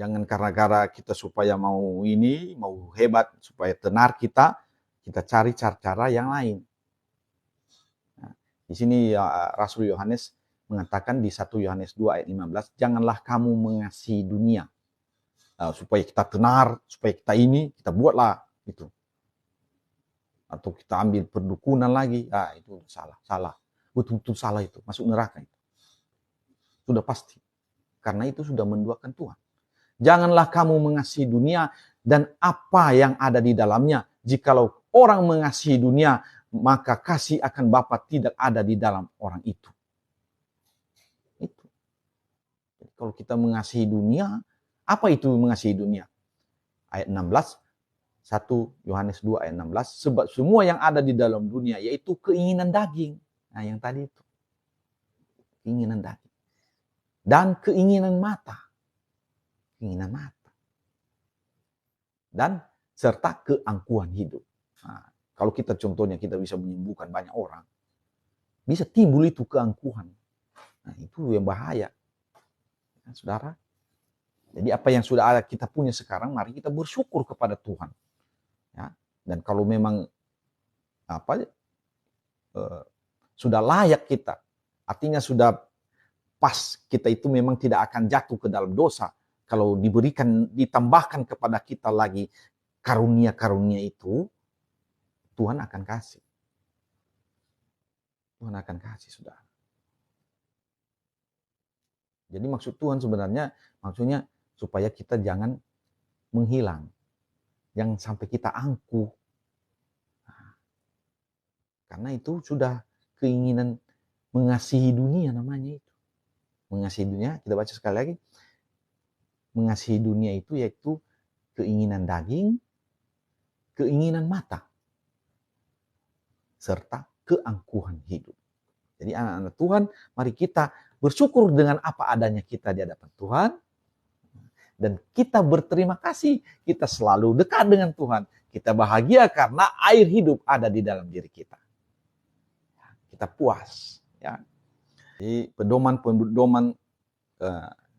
Jangan karena kita supaya mau hebat, supaya tenar kita cari cara-cara yang lain. Nah, di sini Rasul Yohanes mengatakan di 1 Yohanes 2 ayat 15, janganlah kamu mengasihi dunia. Supaya kita tenar, supaya kita kita buatlah itu. Atau kita ambil perdukunan lagi, itu salah. Betul-betul salah itu, masuk neraka itu. Sudah pasti. Karena itu sudah menduakan Tuhan. Janganlah kamu mengasihi dunia dan apa yang ada di dalamnya. Jikalau orang mengasihi dunia, maka kasih akan Bapa tidak ada di dalam orang itu. Jadi kalau kita mengasihi dunia, apa itu mengasihi dunia? Ayat 16, 1 Yohanes 2 ayat 16, sebab semua yang ada di dalam dunia yaitu keinginan daging. Nah, yang tadi itu. Keinginan daging. Dan keinginan mata. Keinginan mata. Dan serta keangkuhan hidup. Nah, kalau kita contohnya kita bisa menyembuhkan banyak orang, bisa timbul itu keangkuhan. Nah, itu yang bahaya. Nah, saudara. Jadi apa yang sudah ada kita punya sekarang, mari kita bersyukur kepada Tuhan. Ya. Dan kalau memang sudah layak kita, artinya sudah pas kita itu memang tidak akan jatuh ke dalam dosa. Kalau ditambahkan kepada kita lagi karunia-karunia itu, Tuhan akan kasih. Tuhan akan kasih, saudara. Jadi maksud Tuhan maksudnya supaya kita jangan menghilang. Jangan sampai kita angkuh. Karena itu sudah keinginan mengasihi dunia namanya itu. Mengasihi dunia, kita baca sekali lagi. Mengasihi dunia itu yaitu keinginan daging, keinginan mata, serta keangkuhan hidup. Jadi anak-anak Tuhan, mari kita bersyukur dengan apa adanya kita di hadapan Tuhan. Dan kita berterima kasih, kita selalu dekat dengan Tuhan. Kita bahagia karena air hidup ada di dalam diri kita. Kita puas. Ya. Jadi pedoman-pedoman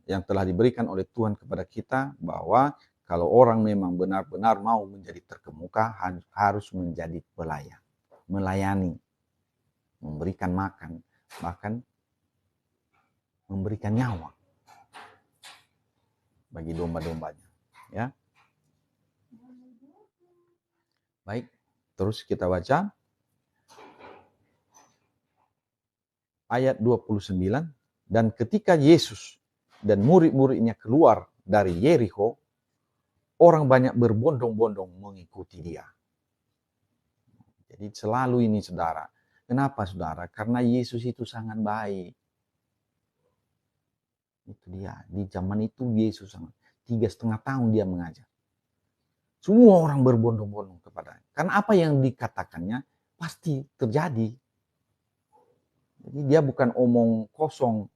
yang telah diberikan oleh Tuhan kepada kita, bahwa kalau orang memang benar-benar mau menjadi terkemuka, harus menjadi pelayan. Melayani. Memberikan makan. Bahkan memberikan nyawa bagi domba-dombanya. Ya. Baik, terus kita baca ayat 29, dan ketika Yesus dan murid-muridnya keluar dari Yerikho, orang banyak berbondong-bondong mengikuti dia. Jadi selalu ini, saudara. Kenapa, saudara? Karena Yesus itu sangat baik. Itu dia. Di zaman itu Yesus 3,5 tahun dia mengajar. Semua orang berbondong-bondong kepadanya. Karena apa yang dikatakannya pasti terjadi. Jadi dia bukan omong kosong.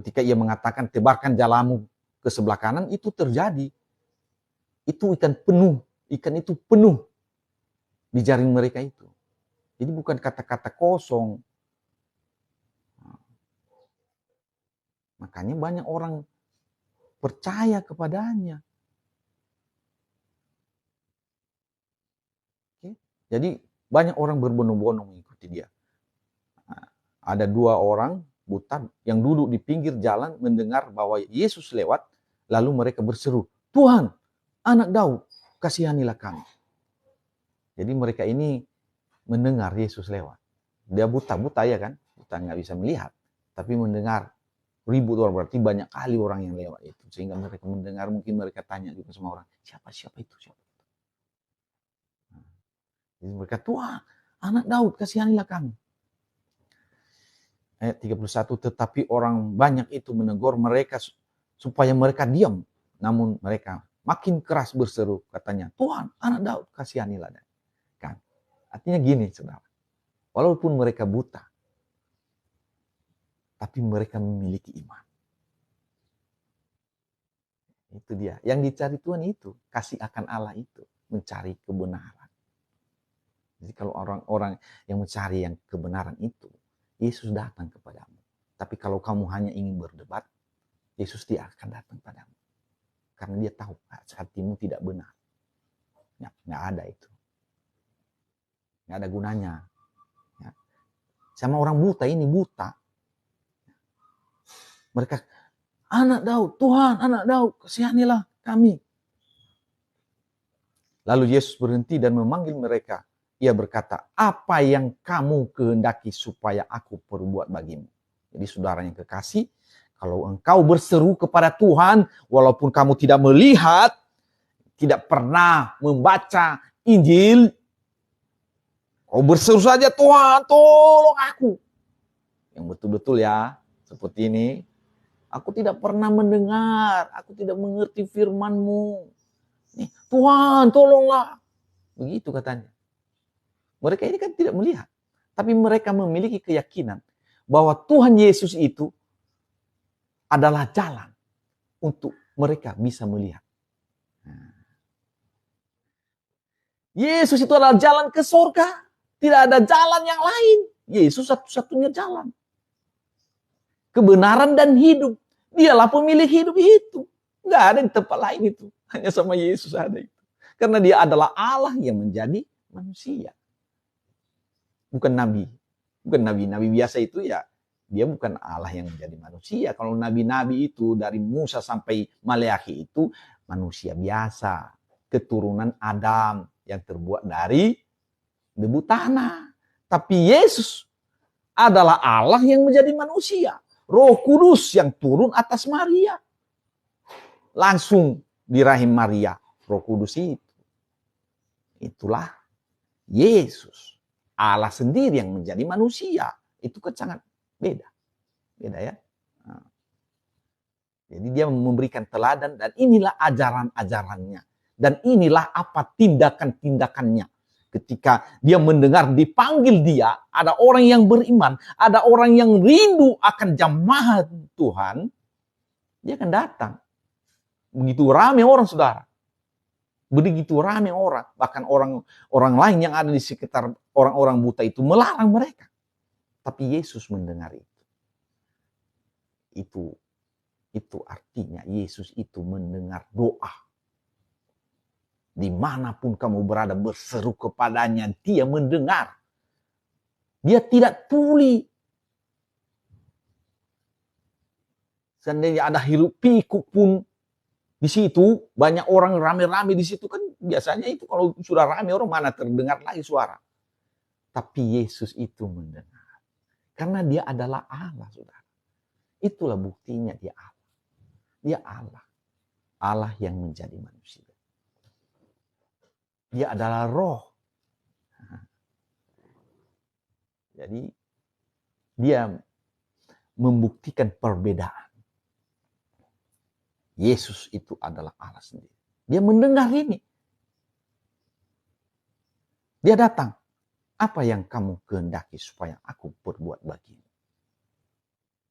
Ketika ia mengatakan tebarkan jalamu ke sebelah kanan, itu terjadi. Itu ikan itu penuh di jaring mereka itu. Jadi bukan kata-kata kosong. Makanya banyak orang percaya kepadanya. Oke? Jadi banyak orang berbondong-bondong mengikuti dia. Ada 2 orang buta yang duduk di pinggir jalan mendengar bahwa Yesus lewat, lalu mereka berseru, Tuhan, anak Daud, kasihanilah kami. Jadi mereka ini mendengar Yesus lewat. Dia buta ya kan? Buta nggak bisa melihat. Tapi mendengar ribut orang, berarti banyak kali orang yang lewat itu. Sehingga mereka mendengar, mungkin mereka tanya juga sama orang, siapa itu? Jadi mereka, Tuhan, anak Daud, kasihanilah kami. Ayat 31, tetapi orang banyak itu menegur mereka supaya mereka diam. Namun mereka makin keras berseru, katanya, Tuhan, anak Daud, kasihanilah. Kan? Artinya gini, saudara. Walaupun mereka buta, tapi mereka memiliki iman. Itu dia. Yang dicari Tuhan itu, kasih akan Allah itu, mencari kebenaran. Jadi kalau orang-orang yang mencari yang kebenaran itu, Yesus datang kepadamu. Tapi kalau kamu hanya ingin berdebat, Yesus tidak akan datang padamu. Karena dia tahu hatimu tidak benar. Ya, nggak ada itu. Nggak ada gunanya. Ya. Sama orang buta ini buta. Mereka, anak Daud, Tuhan, anak Daud, kasihanilah kami. Lalu Yesus berhenti dan memanggil mereka. Ia berkata, apa yang kamu kehendaki supaya aku perbuat bagimu? Jadi saudara yang kekasih, kalau engkau berseru kepada Tuhan, walaupun kamu tidak melihat, tidak pernah membaca Injil, kau berseru saja, Tuhan, tolong aku. Yang betul-betul ya, seperti ini. Aku tidak pernah mendengar, aku tidak mengerti firman-Mu. Tuhan, tolonglah. Begitu katanya. Mereka ini kan tidak melihat. Tapi mereka memiliki keyakinan bahwa Tuhan Yesus itu adalah jalan untuk mereka bisa melihat. Yesus itu adalah jalan ke surga. Tidak ada jalan yang lain. Yesus satu-satunya jalan. Kebenaran dan hidup. Dialah pemilik hidup itu. Nggak ada di tempat lain itu. Hanya sama Yesus ada itu. Karena dia adalah Allah yang menjadi manusia. Bukan nabi. Bukan nabi. Nabi biasa itu ya, dia bukan Allah yang menjadi manusia. Kalau nabi-nabi itu dari Musa sampai Maleakhi itu manusia biasa. Keturunan Adam yang terbuat dari debu tanah. Tapi Yesus adalah Allah yang menjadi manusia. Roh Kudus yang turun atas Maria. Langsung di rahim Maria. Roh Kudus itu. Itulah Yesus. Allah sendiri yang menjadi manusia. Itu kan sangat beda. Beda ya. Nah. Jadi dia memberikan teladan dan inilah ajaran-ajarannya. Dan inilah apa tindakan-tindakannya. Ketika dia mendengar dipanggil dia, ada orang yang beriman, ada orang yang rindu akan jamaah Tuhan, dia akan datang. Begitu ramai orang, saudara. Begitu ramai orang, bahkan orang lain yang ada di sekitar orang-orang buta itu melarang mereka. Tapi Yesus mendengar itu. Itu artinya Yesus itu mendengar doa. Dimanapun kamu berada berseru kepadanya, dia mendengar. Dia tidak tuli. Seandainya ada hiruk pikuk pun di situ, banyak orang rame-rame di situ kan biasanya itu kalau sudah rame orang mana terdengar lagi suara. Tapi Yesus itu mendengar. Karena dia adalah Allah, saudara. Itulah buktinya dia Allah. Dia Allah. Allah yang menjadi manusia. Dia adalah roh. Jadi dia membuktikan perbedaan. Yesus itu adalah Allah sendiri. Dia mendengar ini. Dia datang. Apa yang kamu kehendaki supaya aku perbuat bagimu?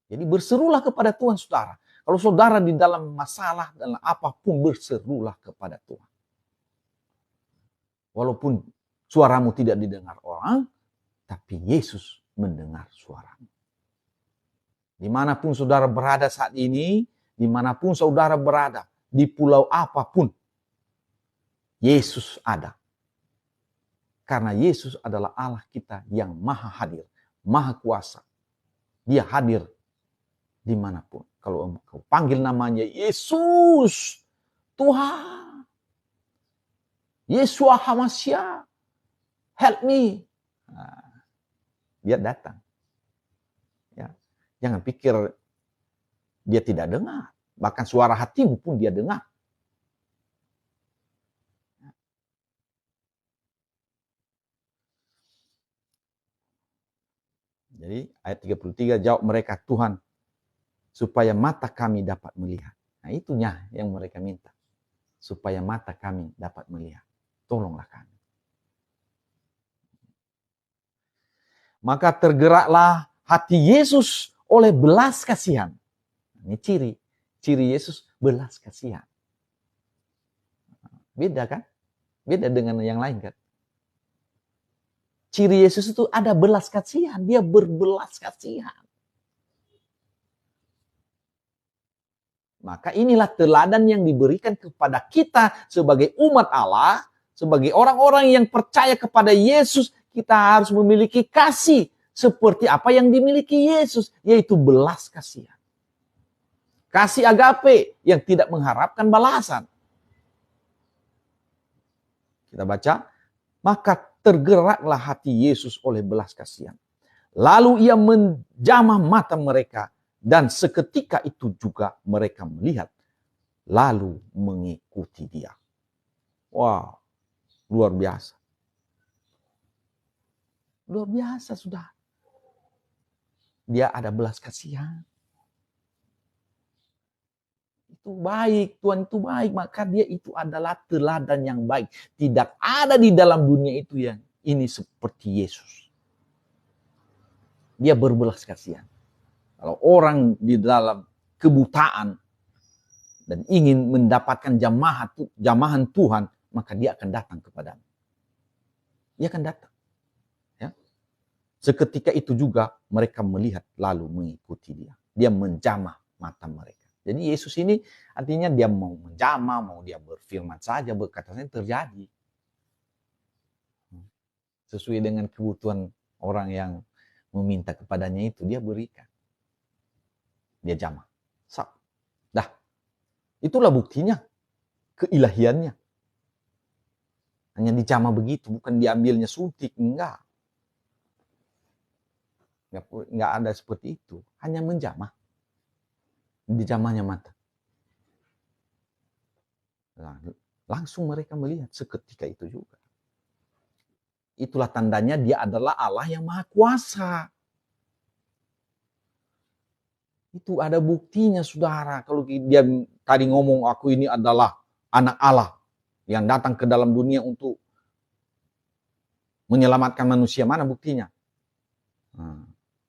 Jadi berserulah kepada Tuhan, saudara. Kalau saudara di dalam masalah, dalam apapun, berserulah kepada Tuhan. Walaupun suaramu tidak didengar orang, tapi Yesus mendengar suaramu. Dimanapun saudara berada saat ini, dimanapun saudara berada, di pulau apapun, Yesus ada. Karena Yesus adalah Allah kita yang maha hadir, maha kuasa. Dia hadir dimanapun. Kalau engkau panggil namanya Yesus, Tuhan, Yeshua HaMashiach, help me. Nah, dia datang. Ya. Jangan pikir dia tidak dengar. Bahkan suara hatimu pun dia dengar. Jadi ayat 33, jawab mereka, Tuhan, supaya mata kami dapat melihat. Nah itunya yang mereka minta. Supaya mata kami dapat melihat. Tolonglah kami. Maka tergeraklah hati Yesus oleh belas kasihan. Ini ciri Yesus belas kasihan. Beda kan? Beda dengan yang lain kan? Ciri Yesus itu ada belas kasihan. Dia berbelas kasihan. Maka inilah teladan yang diberikan kepada kita sebagai umat Allah, sebagai orang-orang yang percaya kepada Yesus, kita harus memiliki kasih seperti apa yang dimiliki Yesus, yaitu belas kasihan. Kasih agape yang tidak mengharapkan balasan. Kita baca, maka tergeraklah hati Yesus oleh belas kasihan. Lalu ia menjamah mata mereka, dan seketika itu juga mereka melihat, lalu mengikuti dia. Wow, luar biasa. Luar biasa sudah. Dia ada belas kasihan. Itu baik, Tuhan itu baik, maka dia itu adalah teladan yang baik. Tidak ada di dalam dunia itu yang ini seperti Yesus. Dia berbelas kasihan. Kalau orang di dalam kebutaan dan ingin mendapatkan jamahan Tuhan, maka dia akan datang kepadamu. Dia akan datang. Ya. Seketika itu juga mereka melihat lalu mengikuti dia. Dia menjamah mata mereka. Jadi Yesus ini artinya dia mau menjamah, mau dia berfirman saja, berkata saja terjadi. Sesuai dengan kebutuhan orang yang meminta kepadanya itu, dia berikan. Dia jamah. Dah. Itulah buktinya. Keilahiannya. Hanya dijamah begitu. Bukan diambilnya suntik. Enggak. Enggak ada seperti itu. Hanya menjamah. Dijamahnya mata. Langsung mereka melihat seketika itu juga. Itulah tandanya dia adalah Allah yang Maha Kuasa. Itu ada buktinya, saudara. Kalau dia tadi ngomong, aku ini adalah anak Allah yang datang ke dalam dunia untuk menyelamatkan manusia. Mana buktinya?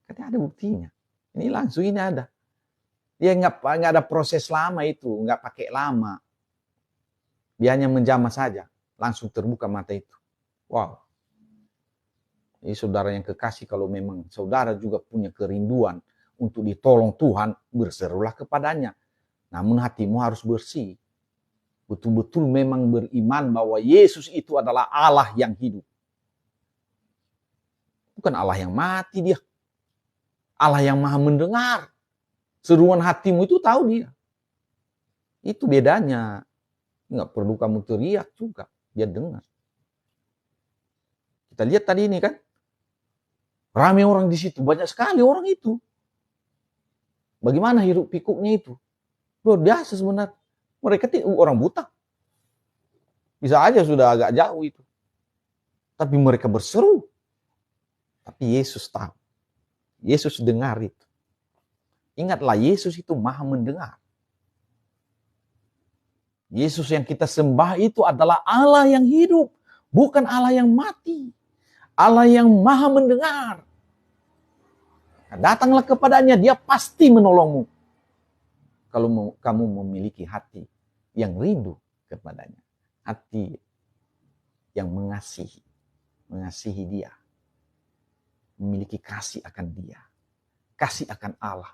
Katanya ada buktinya. Ini langsung ini ada. Dia nggak ada proses lama itu, nggak pakai lama. Dia hanya menjamah saja, langsung terbuka mata itu. Wow. Ini saudara yang kekasih, kalau memang saudara juga punya kerinduan untuk ditolong Tuhan, berserulah kepadanya. Namun hatimu harus bersih. Betul-betul memang beriman bahwa Yesus itu adalah Allah yang hidup. Bukan Allah yang mati dia. Allah yang maha mendengar. Seruan hatimu itu tahu dia. Itu bedanya. Nggak perlu kamu teriak juga. Dia dengar. Kita lihat tadi ini kan. Ramai orang di situ. Banyak sekali orang itu. Bagaimana hiruk pikuknya itu? Luar biasa sebenarnya. Mereka orang buta. Bisa aja sudah agak jauh itu. Tapi mereka berseru. Tapi Yesus tahu. Yesus dengar itu. Ingatlah, Yesus itu maha mendengar. Yesus yang kita sembah itu adalah Allah yang hidup. Bukan Allah yang mati. Allah yang maha mendengar. Datanglah kepadanya, dia pasti menolongmu. Kalau kamu memiliki hati yang rindu kepadanya. Hati yang mengasihi. Mengasihi dia. Memiliki kasih akan dia. Kasih akan Allah.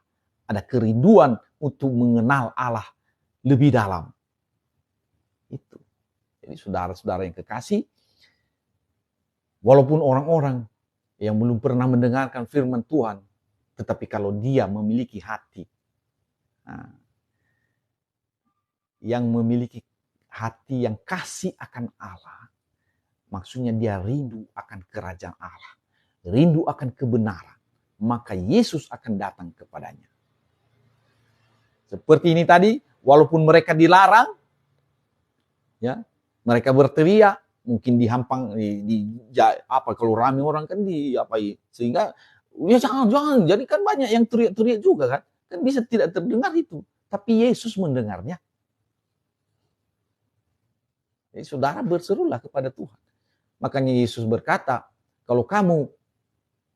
Ada kerinduan untuk mengenal Allah lebih dalam. Itu. Jadi saudara-saudara yang kekasih, walaupun orang-orang yang belum pernah mendengarkan firman Tuhan, tetapi kalau dia memiliki hati, yang memiliki hati yang kasih akan Allah, maksudnya dia rindu akan kerajaan Allah, rindu akan kebenaran, maka Yesus akan datang kepadanya. Seperti ini tadi, walaupun mereka dilarang, ya, mereka berteriak, mungkin dihampang, kalau ramai orang kan sehingga Ya jangan. Jadi kan banyak yang teriak-teriak juga kan. Kan bisa tidak terdengar itu. Tapi Yesus mendengarnya. Jadi saudara berserulah kepada Tuhan. Makanya Yesus berkata, kalau kamu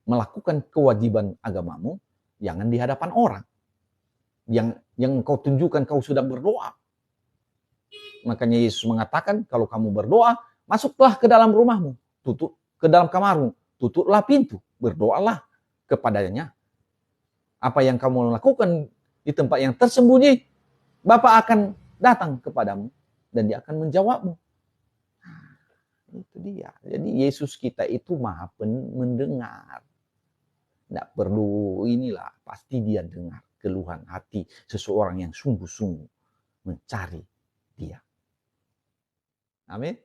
melakukan kewajiban agamamu, jangan di hadapan orang. Yang kau tunjukkan kau sedang berdoa. Makanya Yesus mengatakan, kalau kamu berdoa, masuklah ke dalam rumahmu, tutup ke dalam kamarmu, tutuplah pintu, berdoalah kepadanya. Apa yang kamu lakukan di tempat yang tersembunyi, Bapa akan datang kepadamu dan dia akan menjawabmu. Itu dia. Jadi Yesus kita itu maha mendengar. Tidak perlu inilah, pasti dia dengar keluhan hati seseorang yang sungguh-sungguh mencari dia. Amin.